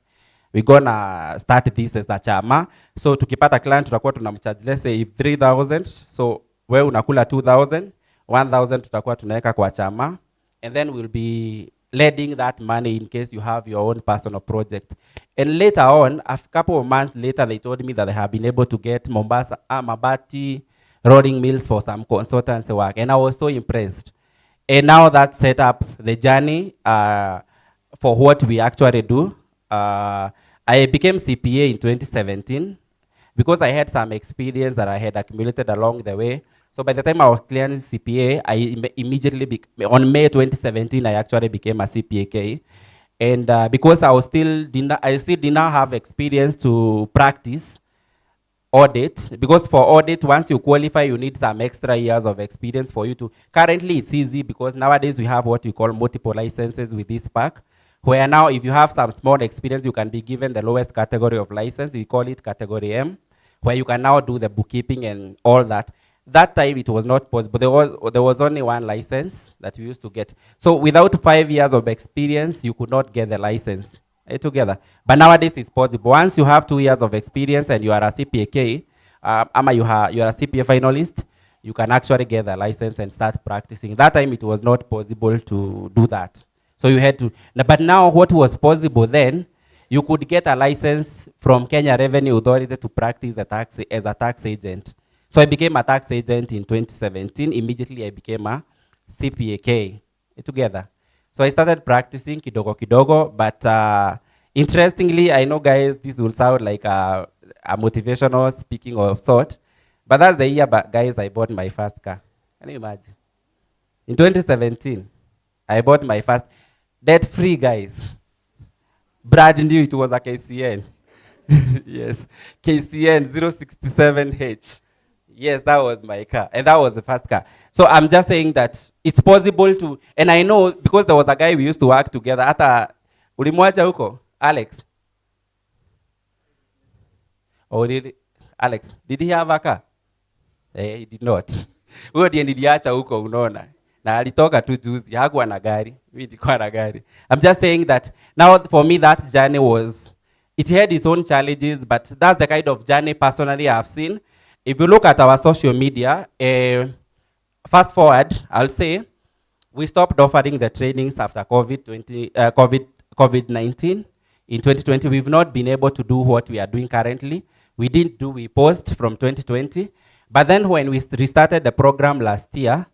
We're gonna start this as a chama. So tukipata client tutakuwa tunamcharge, let's say if 3,000, so wewe unakula 2,000, 1,000 tutakuwa tunaweka kwa chama. And then we'll be lending that money in case you have your own personal project. And later on, a couple of months later, they told me that they have been able to get Mombasa, Mabati, rolling mills for some consultancy work. And I was so impressed. And now that set up the journey for what we actually do. I became CPA in 2017 because I had some experience that I had accumulated along the way. So by the time I was clearing CPA, I immediately, on May 2017, I actually became a CPAK. And because I still did not have experience to practice audit, because for audit, once you qualify, you need some extra years of experience for you to, currently it's easy because nowadays we have what we call multiple licenses with this pack, where now if you have some small experience, you can be given the lowest category of license. We call it category M, where you can now do the bookkeeping and all that. That time it was not possible. There was only one license that we used to get. So without 5 years of experience, you could not get the license. Are you together? But nowadays it's possible. Once you have 2 years of experience and you are a CPA, you are a CPA finalist, you can actually get the license and start practicing. That time it was not possible to do that. So you had to, but now what was possible then, you could get a license from Kenya Revenue Authority to practice as a tax agent. So I became a tax agent in 2017. Immediately I became a CPA together. So I started practicing kidogo kidogo, but interestingly, I know guys, this will sound like a motivational speaking of sort, but that's the year, guys, I bought my first car. Can you imagine? In 2017, I bought my first debt-free, guys. Brad knew it was a KCN. Yes, KCN 067H. Yes, that was my car, and that was the first car. So I'm just saying that it's possible to, and I know because there was a guy we used to work together. Hata ulimwacha huko, Alex. Oh, really? Alex, did he have a car? He did not. Huyo ndiye niliacha huko, unaona. Na alitoka tu juzi, hakuwa na gari. Mimi nilikuwa na gari. I'm just saying that now for me that journey was, it had its own challenges, but that's the kind of journey personally I've seen. If you look at our social media, fast forward, I'll say, we stopped offering the trainings after COVID-19. In 2020, we've not been able to do what we are doing currently. We paused from 2020. But then when we restarted the program last year,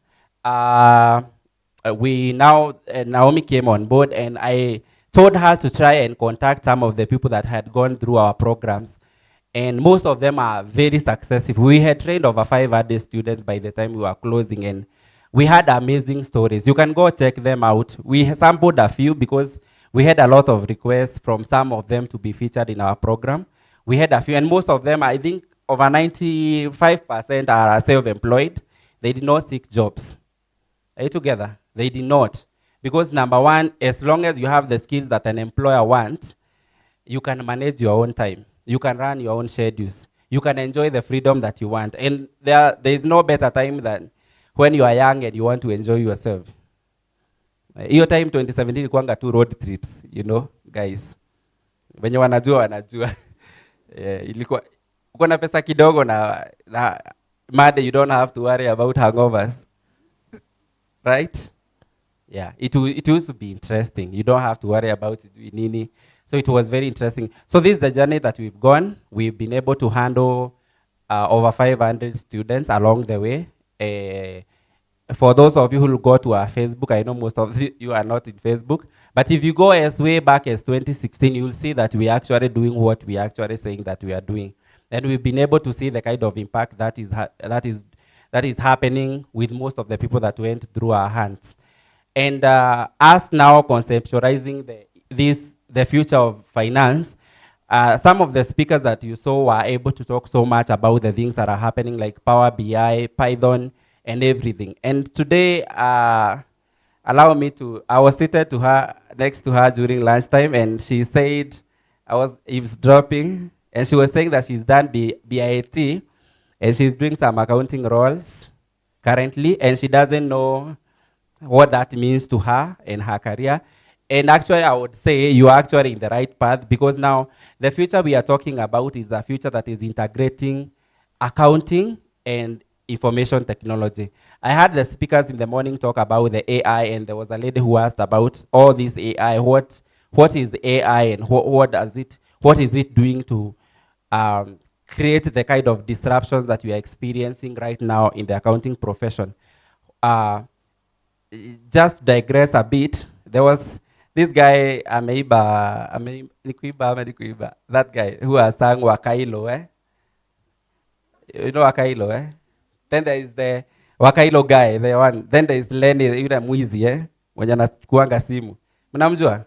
Naomi came on board, and I told her to try and contact some of the people that had gone through our programs. And most of them are very successful. We had trained over 500 students by the time we were closing, and we had amazing stories. You can go check them out. We sampled a few because we had a lot of requests from some of them to be featured in our program. We had a few, and most of them, I think over 95% are self-employed. They did not seek jobs. Are you together? They did not. Because number one, as long as you have the skills that an employer wants, you can manage your own time. You can run your own schedules. You can enjoy the freedom that you want. And there is no better time than when you are young and you want to enjoy yourself. Hiyo time 2017 ilikuwanga tu road trips, you know, guys. Wenye wanajua. Ilikuwa uko na pesa kidogo na made, you don't have to worry about hangovers. Right? Yeah, it used to be interesting. You don't have to worry about it. So it was very interesting. So this is the journey that we've gone. We've been able to handle over 500 students along the way. For those of you who will go to our Facebook, I know most of you are not in Facebook, but if you go as way back as 2016, you'll see that we are actually doing what we are actually saying that we are doing. And we've been able to see the kind of impact that is happening with most of the people that went through our hands. And us now conceptualizing the future of finance, some of the speakers that you saw were able to talk so much about the things that are happening, like Power BI, Python, and everything. And today, allow me to, I was seated next to her during lunchtime, and she said, I was eavesdropping, and she was saying that she's done BIT, and she's doing some accounting roles currently, and she doesn't know what that means to her and her career. And actually, I would say you are actually in the right path, because now the future we are talking about is the future that is integrating accounting and information technology. I had the speakers in the morning talk about the AI, and there was a lady who asked about all this AI. What is AI, and what is it doing to create the kind of disruptions that we are experiencing right now in the accounting profession? Just digress a bit. There was this guy, that guy who has sang Wakailo, You know Wakailo, Then there is the Wakailo guy, the one. Then there is Lenny, yule mwizi, mwenye anachukuanga simu. Mnamjua?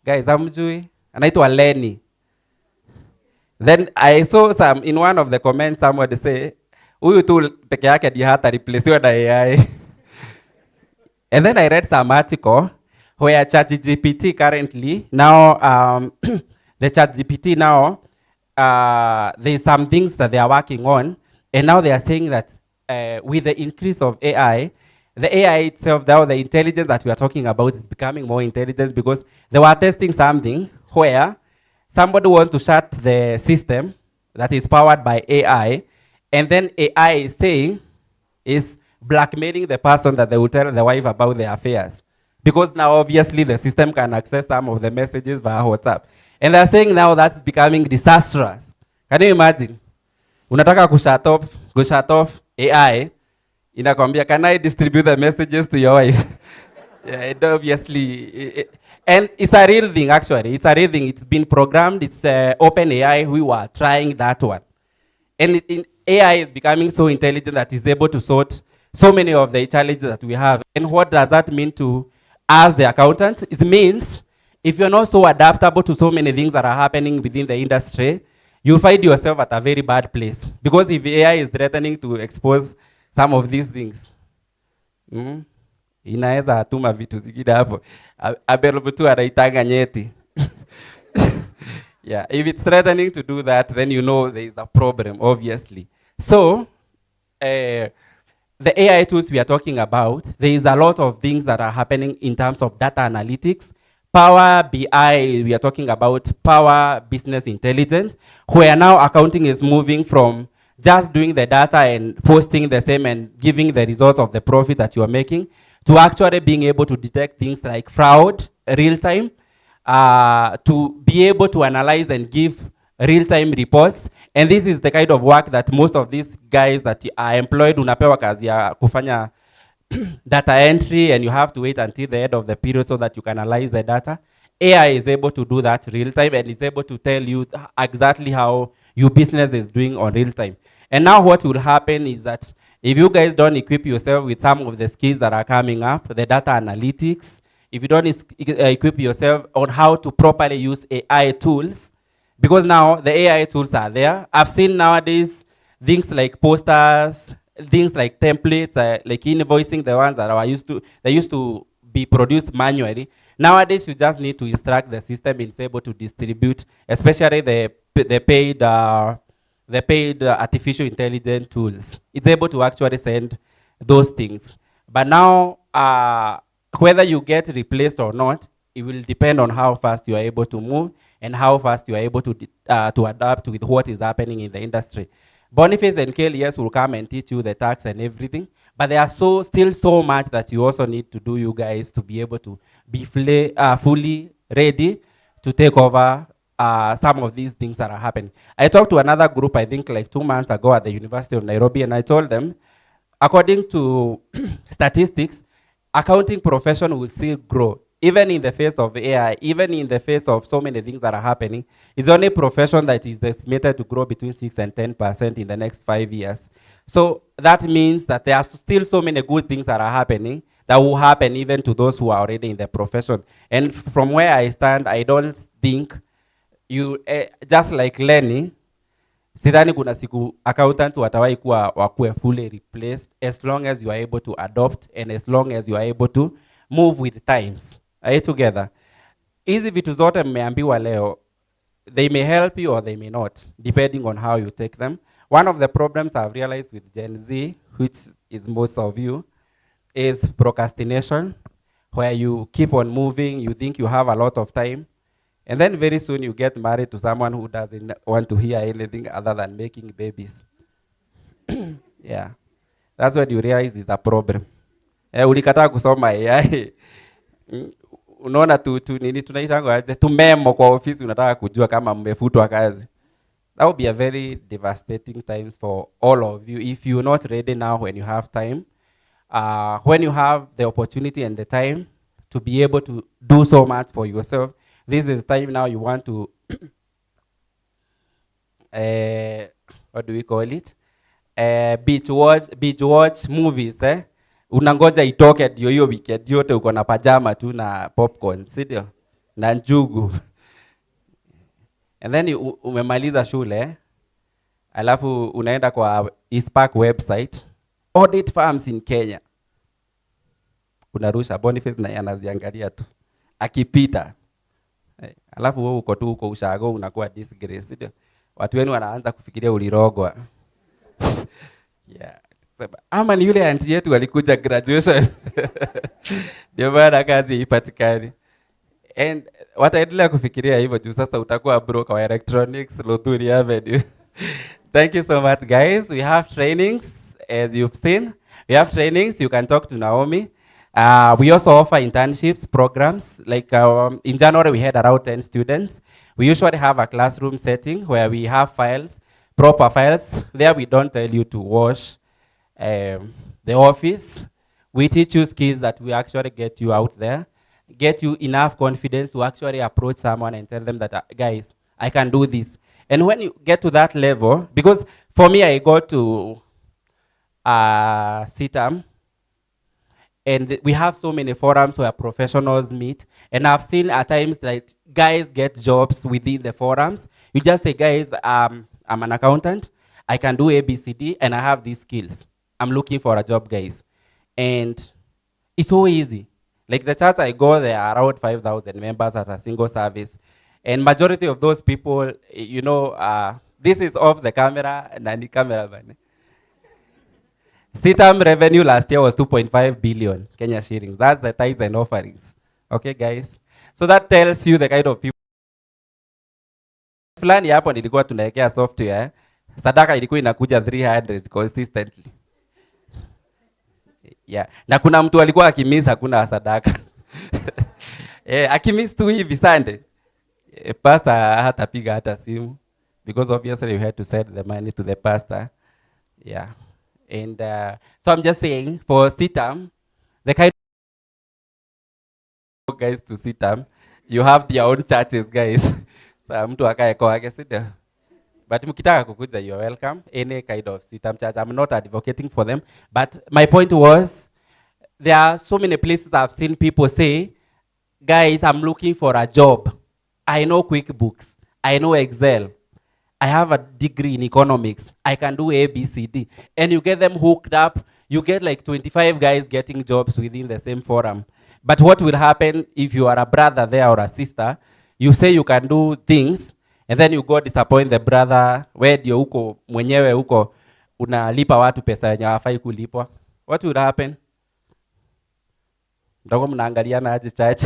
Guys, hamjui? Anaitwa Lenny. Then I saw in one of the comments, somebody say, huyu tu peke yake ndiye hata replacewa na AI. And then I read some article where ChatGPT currently, now, the ChatGPT now, there's some things that they are working on, and now they are saying that with the increase of AI, the AI itself, now the intelligence that we are talking about is becoming more intelligent because they were testing something where somebody wants to shut the system that is powered by AI, and then AI is saying, is blackmailing the person that they will tell the wife about their affairs. Because now obviously the system can access some of the messages via WhatsApp. And they're saying now that's becoming disastrous. Can you imagine? Unataka kushut off AI, inakwambia, can I distribute the messages to your wife? Yeah, it obviously, and it's a real thing actually. It's a real thing. It's been programmed. It's OpenAI. We were trying that one. And AI is becoming so intelligent that it's able to sort so many of the challenges that we have. And what does that mean to us, the accountants? It means if you're not so adaptable to so many things that are happening within the industry, you find yourself at a very bad place. Because if AI is threatening to expose some of these things, inaweza atuma vitu zingine hapo. Abel tu anaitanga nyeti. Yeah, if it's threatening to do that, then you know there is a problem, obviously. So, the AI tools we are talking about, there is a lot of things that are happening in terms of data analytics. Power BI, we are talking about Power Business Intelligence, where now accounting is moving from just doing the data and posting the same and giving the results of the profit that you are making, to actually being able to detect things like fraud real time, to be able to analyze and give real-time reports. And this is the kind of work that most of these guys that are employed, unapewa kazi ya kufanya data entry, and you have to wait until the end of the period so that you can analyze the data. AI is able to do that real time and is able to tell you exactly how your business is doing on real time. And now what will happen is that if you guys don't equip yourself with some of the skills that are coming up, the data analytics, if you don't equip yourself on how to properly use AI tools, because now the AI tools are there. I've seen nowadays things like posters, things like templates, like invoicing, the ones that they used to be produced manually. Nowadays, you just need to instruct the system and it's able to distribute, especially the paid artificial intelligence tools. It's able to actually send those things. But now, whether you get replaced or not, it will depend on how fast you are able to move and how fast you are able to adapt with what is happening in the industry. Boniface and KLES will come and teach you the tax and everything, but there are still so much that you also need to do, you guys, to be able to be fully ready to take over some of these things that are happening. I talked to another group, I think like 2 months ago at the University of Nairobi, and I told them, according to statistics, accounting profession will still grow. Even in the face of AI, even in the face of so many things that are happening, it's only a profession that is estimated to grow between 6 and 10% in the next 5 years. So that means that there are still so many good things that are happening that will happen even to those who are already in the profession. And from where I stand, I don't think you, just like Lenny, sidhani kuna siku accountants watawai kuwa wakuwe fully replaced as long as you are able to adopt and as long as you are able to move with times. Are you together? Hizi vitu zote mmeambiwa leo, they may help you or they may not, depending on how you take them. One of the problems I've realized with Gen Z, which is most of you, is procrastination, where you keep on moving, you think you have a lot of time, and then very soon you get married to someone who doesn't want to hear anything other than making babies. Yeah, that's what you realize is a problem. Ulikataa kusoma AI. Unaona tu nini tunaitanga aje tu memo kwa ofisi unataka kujua kama mmefutwa kazi. That would be a very devastating times for all of you if you're not ready now when you have time. When you have the opportunity and the time to be able to do so much for yourself, this is time now you want to what do we call it? Beach watch movies, unangoja itoke ndio hiyo weekend yote uko na pajama tu na popcorn, sio? Na njugu. And then umemaliza shule, alafu unaenda kwa Eastpark website, audit firms in Kenya. Unarusha Boniface na anaziangalia tu. Akipita. Alafu wewe uko tu uko ushago unakuwa disgrace, sio? Watu wenu wanaanza kufikiria ulirogwa. Yeah. Sema, ama ni yule auntie yetu alikuja graduation. Ndio maana kazi haipatikani. And wataendelea kufikiria hivyo juu sasa utakuwa broker wa electronics Luthuli Avenue. Thank you so much, guys. We have trainings, as you've seen. We have trainings. You can talk to Naomi. We also offer internships programs. Like in January, we had around 10 students. We usually have a classroom setting where we have files, proper files. There we don't tell you to wash the office. We teach you skills that will actually get you out there, get you enough confidence to actually approach someone and tell them that, guys, I can do this. And when you get to that level, because for me, I go to CITAM, and we have so many forums where professionals meet. And I've seen at times like guys get jobs within the forums. You just say, guys, I'm an accountant. I can do ABCD and I have these skills. I'm looking for a job, guys. And it's so easy. Like the church I go, there are around 5,000 members at a single service. And majority of those people, you know, this is off the camera, nani camera man. CITAM revenue last year was 2.5 billion Kenya shillings. That's the tithes and offerings. Okay, guys? So that tells you the kind of people. Fulani hapo nilikuwa tunaekea software, sadaka ilikuwa inakuja 300 consistently. Yeah. Na kuna mtu alikuwa akimiss hakuna sadaka. Akimiss tu hivi Sunday. Pastor hatapiga hata simu because obviously you had to send the money to the pastor. Yeah. And so I'm just saying, for CITAM, the kind of guys to CITAM, you have their own churches, guys. So mtu akae kwake, sio? But mkitaka kukuja, you're welcome. Any kind of CITAM church. I'm not advocating for them. But my point was, there are so many places I've seen people say, guys, I'm looking for a job. I know QuickBooks. I know Excel. I have a degree in economics. I can do ABCD. And you get them hooked up. You get like 25 guys getting jobs within the same forum. But what will happen if you are a brother there or a sister, you say you can do things, and then you go disappoint the brother, where ndio uko mwenyewe uko unalipa watu pesa yenye hawafai kulipwa. What will happen? Ndogo mnaangaliana aje church?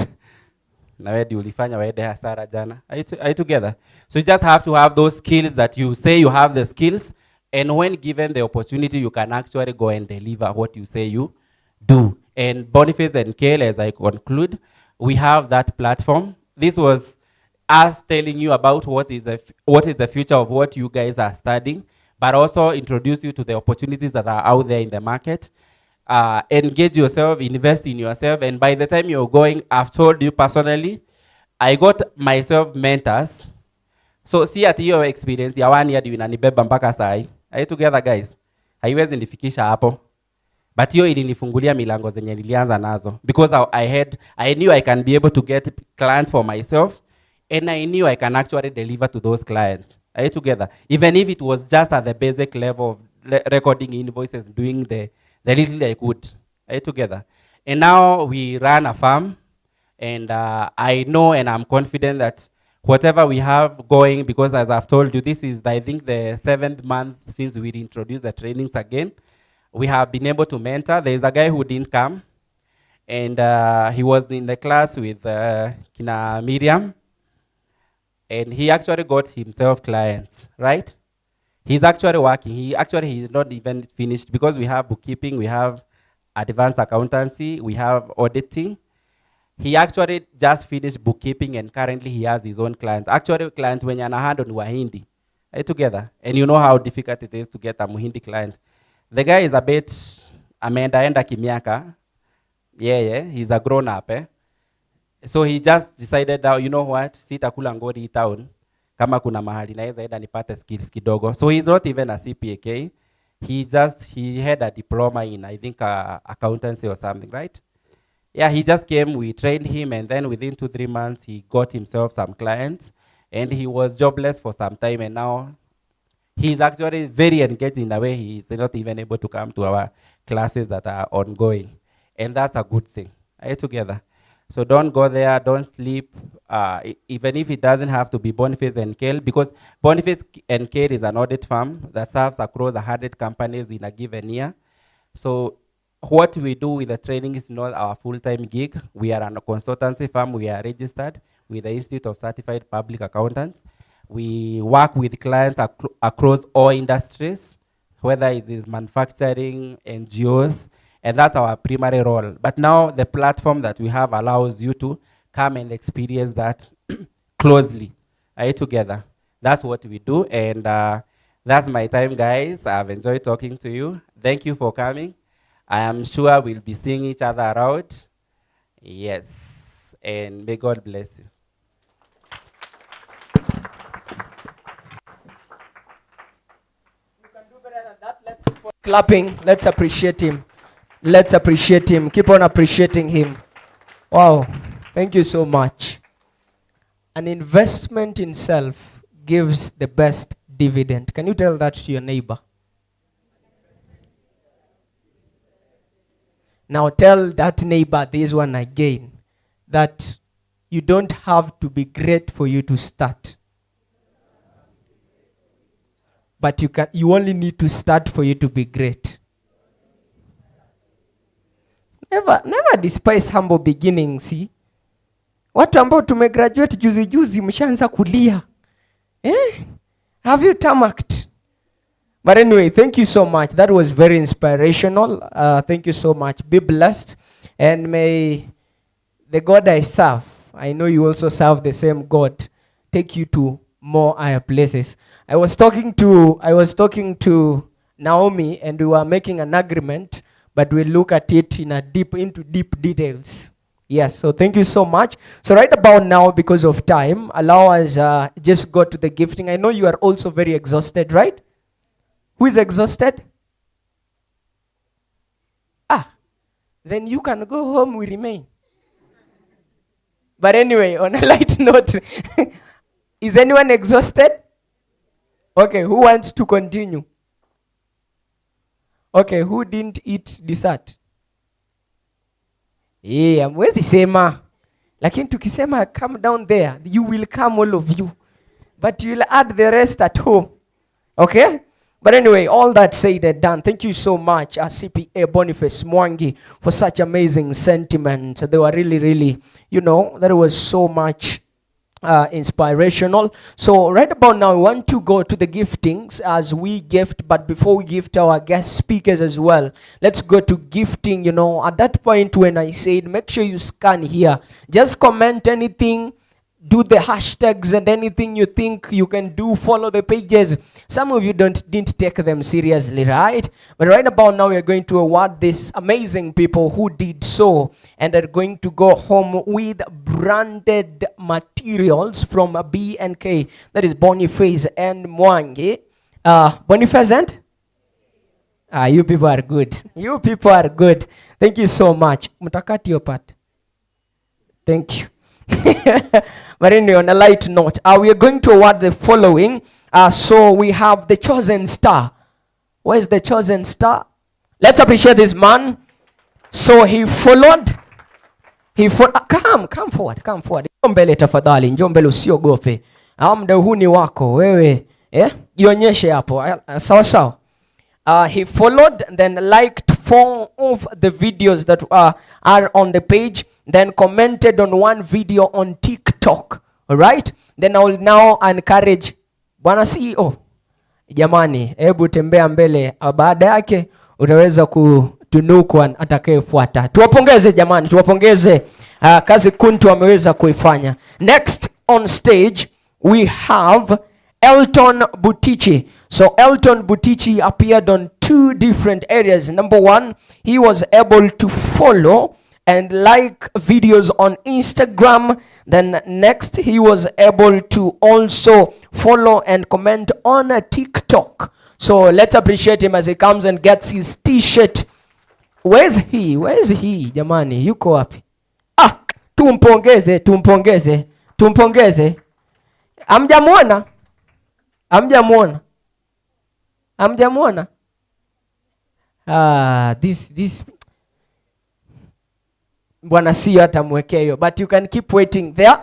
Na wewe ulifanya waende hasara jana. Are you together? So you just have to have those skills that you say you have the skills, and when given the opportunity, you can actually go and deliver what you say you do. And Boniface and Kale, as I conclude, we have that platform. This was us telling you about what is the future of what you guys are studying, but also introduce you to the opportunities that are out there in the market. Engage yourself, invest in yourself, and by the time you're going, I've told you personally, I got myself mentors. So see at your experience, ya 1 year inanibeba mpaka sai. Are you together, guys? Haiwezi nifikisha hapo. But hiyo ilinifungulia milango zenye nilianza nazo. Because I knew I can be able to get clients for myself, and I knew I can actually deliver to those clients. Are you together? Even if it was just at the basic level of recording invoices, doing the little I could. Are you together? And now we run a farm, and I know and I'm confident that whatever we have going, because as I've told you, this is, I think, the 7th month since we introduced the trainings again. We have been able to mentor. There's a guy who didn't come, and he was in the class with Kina Miriam, and he actually got himself clients, right? He's actually working. He's not even finished, because we have bookkeeping, we have advanced accountancy, we have auditing. He actually just finished bookkeeping, and currently he has his own clients. Actually, client wenye anahando ni Wahindi. Are you together? And you know how difficult it is to get a Muhindi client. The guy is a bit ameendaenda kimiaka. Yeah, he's a grown up. So he just decided, you know what, sitakula ngori town. Kama kuna mahali naeza enda nipate skills kidogo. So he's not even a CPA. He had a diploma in, I think, accountancy or something, right? Yeah, he just came, we trained him, and then within 2-3 months, he got himself some clients, and he was jobless for some time, and now he's actually very engaged in a way. He's not even able to come to our classes that are ongoing, and that's a good thing. Are you together? So don't go there, don't sleep, even if it doesn't have to be Boniface and Kale, because Boniface and Kale is an audit firm that serves across 100 companies in a given year. So what we do with the training is not our full-time gig. We are a consultancy firm. We are registered with the Institute of Certified Public Accountants. We work with clients across all industries, whether it is manufacturing, NGOs, and that's our primary role. But now the platform that we have allows you to come and experience that closely, together. That's what we do, and that's my time, guys. I've enjoyed talking to you. Thank you for coming. I am sure we'll be seeing each other around. Yes, and may God bless you. Clapping. Let's appreciate him. Let's appreciate him. Keep on appreciating him. Wow. Thank you so much. An investment in self gives the best dividend. Can you tell that to your neighbor? Now tell that neighbor this one again, that you don't have to be great for you to start. But you only need to start for you to be great. Never despise humble beginnings, see? Watu ambao tumegraduate juzi juzi mshaanza kulia. Have you tamaked? But anyway, thank you so much. That was very inspirational. Thank you so much. Be blessed. And may the God I serve, I know you also serve the same God, take you to more higher places. I was talking to Naomi, and we were making an agreement, but we'll look at it into deep details. Yes, so thank you so much. So right about now, because of time, allow us just go to the gifting. I know you are also very exhausted, right? Who is exhausted? Then you can go home, we remain. But anyway, on a light note, is anyone exhausted? Okay, who wants to continue? Okay, who didn't eat dessert? Mwezi sema. Lakini tukisema come down there, you will come, all of you. But you'll add the rest at home. Okay? But anyway, all that said and done, thank you so much, CPA Boniface Mwangi, for such amazing sentiments. They were really, there was so much inspirational. So right about now, we want to go to the giftings as we gift, but before we gift our guest speakers as well, let's go to gifting. At that point when I said, make sure you scan here, just comment anything, do the hashtags and anything you think you can do, follow the pages. Some of you didn't take them seriously, right? But right about now, we're going to award these amazing people who did so and are going to go home with branded materials from B&K. That is Boniface and Mwangi. Boniface and? You people are good. You people are good. Thank you so much. Mutakati your part. Thank you. But anyway, on a light note, we are going to award the following. So we have the chosen star. Where's the chosen star? Let's appreciate this man. So he followed. Come forward. Njoo mbele tafadhali, njoo mbele usiogope. Muda huu ni wako wewe, jionyeshe hapo. Sawa. He followed, then liked 4 of the videos that are on the page, then commented on 1 video on TikTok. All right? Then I will now encourage Bwana CEO, jamani, hebu tembea mbele, baada yake utaweza kutunukwa atakayefuata. Tuwapongeze jamani, tuwapongeze kazi kuntu wameweza kuifanya. Next on stage we have Elton Butichi. So Elton Butichi appeared on 2 different areas. Number 1, he was able to follow and like videos on Instagram. Then next, he was able to also follow and comment on a TikTok. So let's appreciate him as he comes and gets his t-shirt. Where's he? Jamani, yuko wapi? Tumpongeze. Hamjamuona? This Bwana si atamwekea hiyo, but you can keep waiting there.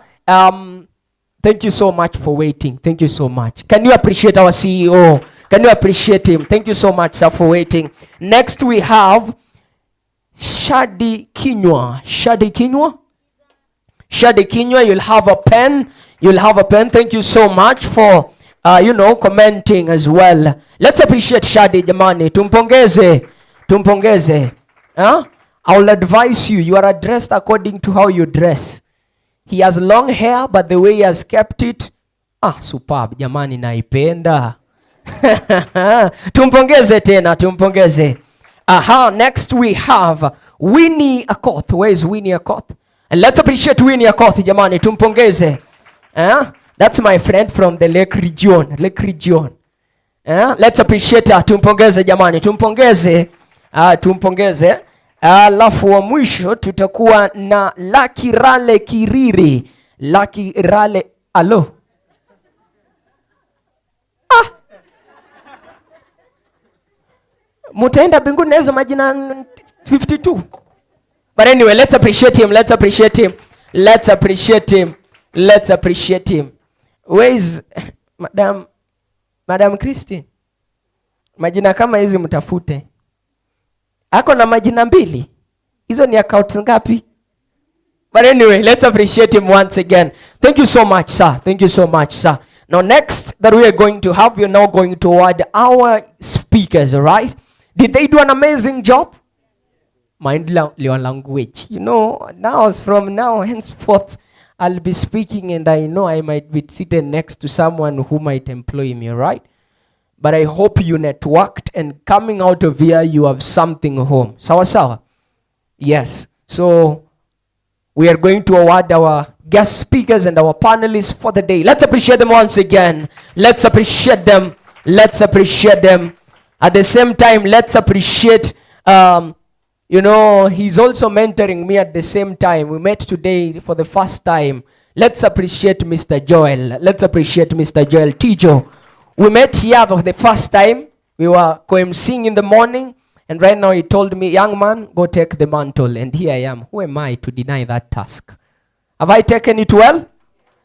Thank you so much for waiting. Thank you so much. Can you appreciate our CEO? Can you appreciate him? Thank you so much, sir, for waiting. Next we have Shadi Kinywa. Shadi Kinywa? Shadi Kinywa, you'll have a pen. You'll have a pen. Thank you so much for, commenting as well. Let's appreciate Shadi, jamani. Tumpongeze. Tumpongeze. Huh? I will advise you, you are addressed according to how you dress. He has long hair, but the way he has kept it, superb. Jamani, naipenda. Tumpongeze tena, tumpongeze. Next we have Winnie Akoth. Where is Winnie Akoth? And let's appreciate Winnie Akoth, jamani, tumpongeze. That's my friend from the Lake Region. Lake Region. Let's appreciate her. Tumpongeze jamani, tumpongeze. Tumpongeze. Alafu wa mwisho tutakuwa na Lucky Rale Kiriri. Lucky Rale, alo. Mutaenda mbinguni na hizo majina 52. But anyway, let's appreciate him. Let's appreciate him. Let's appreciate him. Let's appreciate him. Where is Madam Christine? Majina kama hizi mtafute. Ako na majina 2. Hizo ni accounts ngapi? But anyway, let's appreciate him once again. Thank you so much, sir. Thank you so much, sir. Now next that we are going to have, we are now going to award our speakers, all right? Did they do an amazing job? Mind your language. Now from now henceforth, I'll be speaking and I know I might be seated next to someone who might employ me, right? But I hope you networked and coming out of here, you have something home. Sawa sawa? Yes. So we are going to award our guest speakers and our panelists for the day. Let's appreciate them once again. Let's appreciate them. Let's appreciate them. At the same time, let's appreciate, he's also mentoring me at the same time. We met today for the first time. Let's appreciate Mr. Joel. Let's appreciate Mr. Joel Tijo. We met here for the first time. We were co-emceeing in the morning. And right now he told me, young man, go take the mantle. And here I am. Who am I to deny that task? Have I taken it well?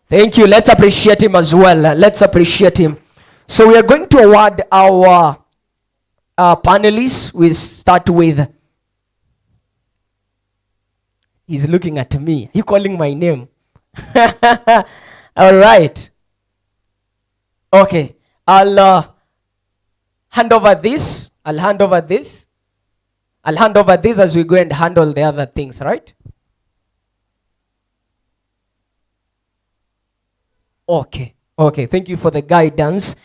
Thank you. Let's appreciate him as well. Let's appreciate him. So we are going to award our panelists. We start with... He's looking at me. He calling my name. All right. Okay. I'll hand over this. I'll hand over this as we go and handle the other things, right? Okay. Okay. Thank you for the guidance.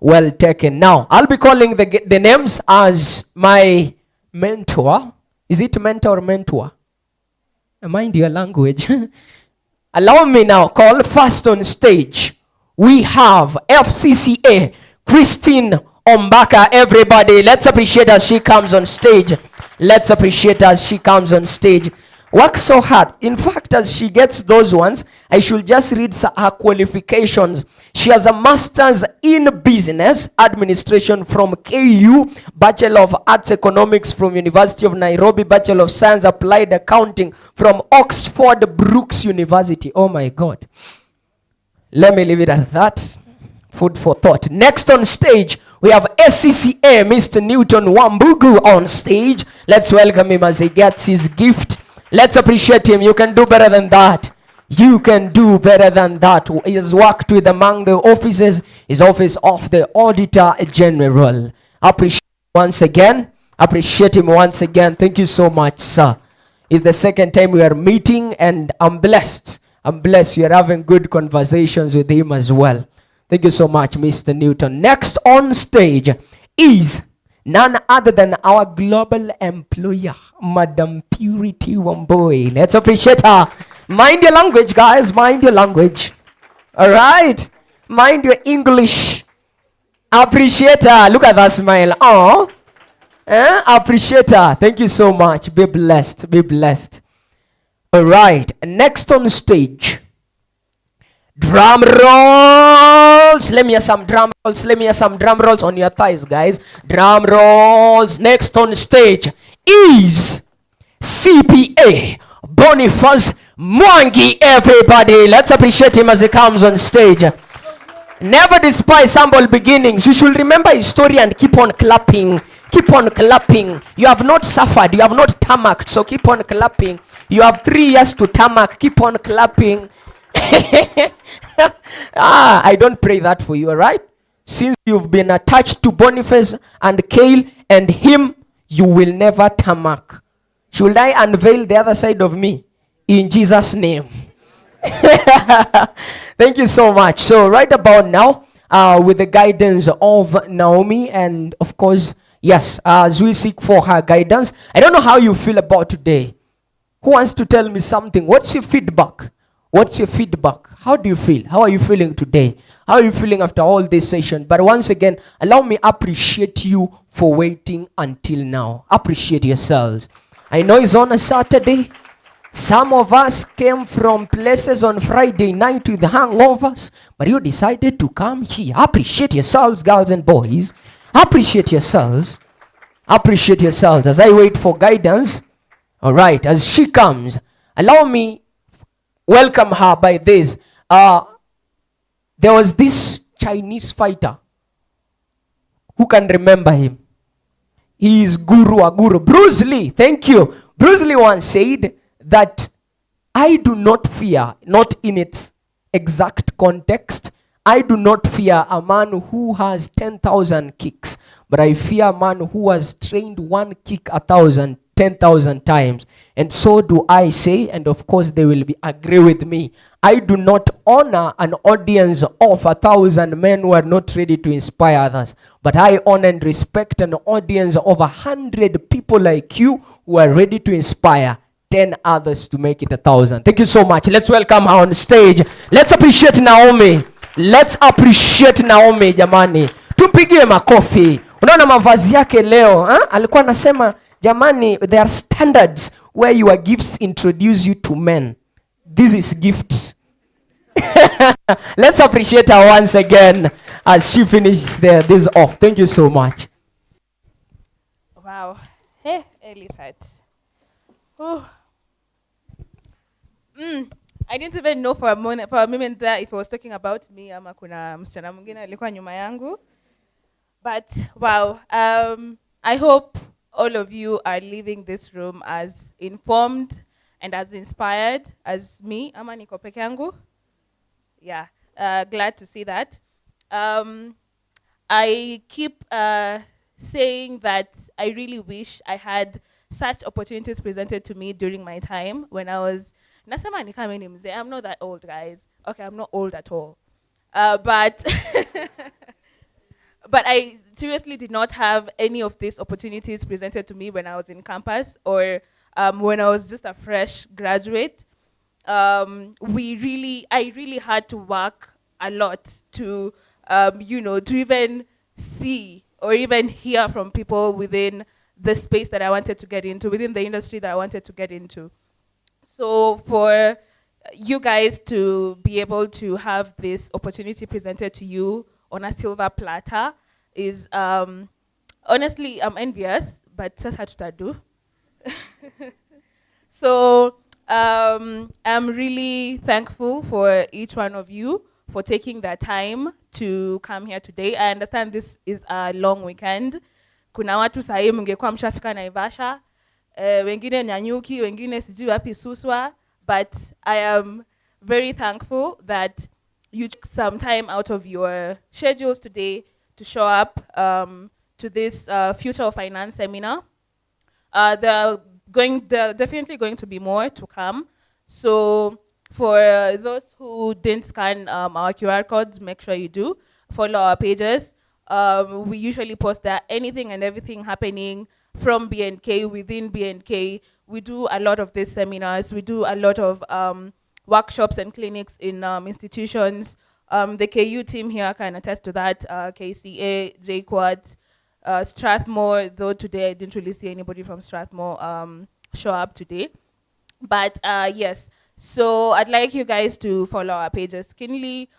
Well taken. Now, I'll be calling the names as my mentor. Is it mentor or mentor? Mind your language. Allow me now. Call first on stage. We have FCCA Christine Ombaka. Everybody, let's appreciate as she comes on stage. Let's appreciate as she comes on stage. Work so hard. In fact, as she gets those ones, I should just read her qualifications. She has a master's in business administration from KU, Bachelor of Arts Economics from University of Nairobi, Bachelor of Science Applied Accounting from Oxford Brookes University. Oh my God. Let me leave it at that. Food for thought. Next on stage, we have SCCA, Mr. Newton Wambugu on stage. Let's welcome him as he gets his gift. Let's appreciate him. You can do better than that. You can do better than that. He has worked with among the offices, his office of the Auditor General. Appreciate him once again. Appreciate him once again. Thank you so much, sir. It's the second time we are meeting and I'm blessed. I'm blessed. We are having good conversations with him as well. Thank you so much, Mr. Newton. Next on stage is none other than our global employer, Madam Purity Wambui. Let's appreciate her. Mind your language, guys. Mind your language. All right? Mind your English. Appreciate her. Look at that smile. Oh, appreciate her. Thank you so much. Be blessed. Be blessed. All right. Next on stage. Drum rolls. Let me hear some drum rolls. Let me hear some drum rolls on your thighs, guys. Drum rolls. Next on stage is CPA Boniface Mwangi. Everybody, let's appreciate him as he comes on stage. Never despise humble beginnings. You should remember his story and keep on clapping. Keep on clapping. You have not suffered. You have not tarmacked. So keep on clapping. You have 3 years to tarmac. Keep on clapping. I don't pray that for you, all right? Since you've been attached to Boniface and Kale and him, you will never tarmac. Should I unveil the other side of me? In Jesus' name. Thank you so much. So right about now, with the guidance of Naomi, and of course, yes, as we seek for her guidance, I don't know how you feel about today. Who wants to tell me something? What's your feedback? What's your feedback? How do you feel? How are you feeling today? How are you feeling after all this session? But once again, allow me appreciate you for waiting until now. Appreciate yourselves. I know it's on a Saturday. Some of us came from places on Friday night with hangovers, but you decided to come here. Appreciate yourselves, girls and boys. Appreciate yourselves. Appreciate yourselves as I wait for guidance. All right, as she comes, allow me welcome her by this. There was this Chinese fighter. Who can remember him? He is Guru. Bruce Lee. Thank you. Bruce Lee once said that I do not fear, not in its exact context, I do not fear a man who has 10,000 kicks, but I fear a man who has trained one kick 10,000 times. And so do I say, and of course they will agree with me. I do not honor an audience of 1,000 men who are not ready to inspire others, but I honor and respect an audience of 100 people like you who are ready to inspire 10 others to make it 1,000. Thank you so much. Let's welcome her on stage. Let's appreciate Naomi. Let's appreciate Naomi, jamani. Tupigie makofi. Unaona mavazi yake leo, alikuwa anasema, jamani, there are standards where your gifts introduce you to men. This is gift. Let's appreciate her once again as she finishes this off. Thank you so much. Wow. Hey, Elifat. I didn't even know for a moment there if he was talking about me ama kuna msichana mwingine alikuwa nyuma yangu. But wow, I hope all of you are leaving this room as informed and as inspired as me. Ama niko peke yangu? Yeah, glad to see that. I keep saying that I really wish I had such opportunities presented to me during my time when I was, nasema ni kama ni mzee. I'm not that old, guys. Okay, I'm not old at all. But but I seriously did not have any of these opportunities presented to me when I was in campus or when I was just a fresh graduate. I really had to work a lot to, to even see or even hear from people within the space that I wanted to get into, within the industry that I wanted to get into. So for you guys to be able to have this opportunity presented to you on a silver platter is, honestly, I'm envious, but sasa tutadu. So I'm really thankful for each one of you for taking the time to come here today. I understand this is a long weekend. Kuna watu sahi mngekuwa mshafika Naivasha, wengine Nyanyuki, wengine sijui wapi Suswa, but I am very thankful that you took some time out of your schedules today to show up to this Future of Finance seminar. There are definitely going to be more to come. So for those who didn't scan our QR codes, make sure you do. Follow our pages. We usually post there anything and everything happening from BNK, within BNK. We do a lot of these seminars. We do a lot of workshops and clinics in institutions. The KU team here can attest to that. KCA, JQuad, Strathmore, though today I didn't really see anybody from Strathmore show up today. But yes, so I'd like you guys to follow our pages keenly.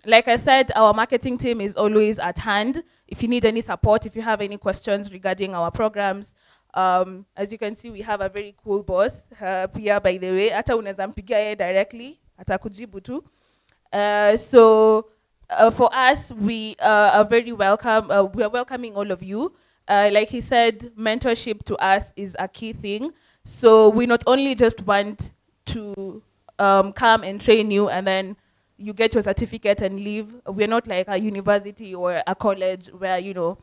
Like I said, our marketing team is always at hand. If you need any support, if you have any questions regarding our programs, as you can see, we have a very cool boss, Pia, by the way. Hata unaweza mpigia yeye directly, atakujibu tu. So for us, we are very welcome. We are welcoming all of you. Like he said, mentorship to us is a key thing. So we not only just want to come and train you and then you get your certificate and leave. We're not like a university or a college where, you know,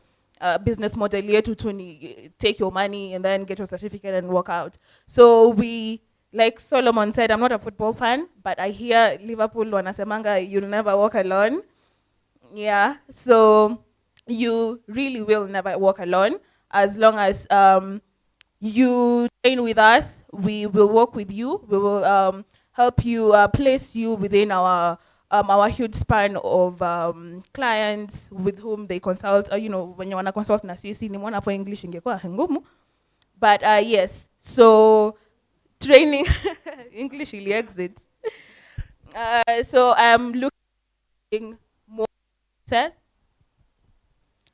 business model yetu tu ni take your money and then get your certificate and walk out. So we, like Solomon said, I'm not a football fan, but I hear Liverpool wanasemanga you'll never walk alone. Yeah, so you really will never walk alone as long as you train with us. We will work with you. We will help you place you within our huge span of clients with whom they consult. You know, when you wanna consult na sisi ni mwana po English ingekuwa ngumu. But yes, so training English ili exit. So I'm looking more.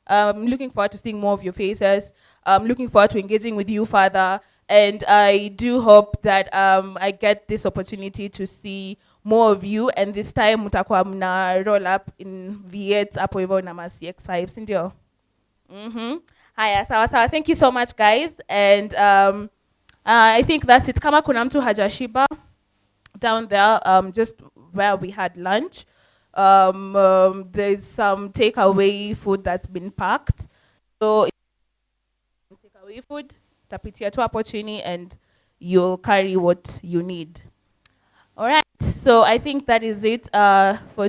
I'm looking forward to seeing more of your faces. I'm looking forward to engaging with you further. And I do hope that I get this opportunity to see more of you. And this time, mutakuwa mna roll up in V8 hapo hivyo na CX5, sindio? Haya, sawa sawa. Thank you so much, guys. And I think that's it. Kama kuna mtu hajashiba down there, just where we had lunch. There's some takeaway food that's been packed. So takeaway food, tapitia tu hapo chini and you'll carry what you need. All right, so I think that is it for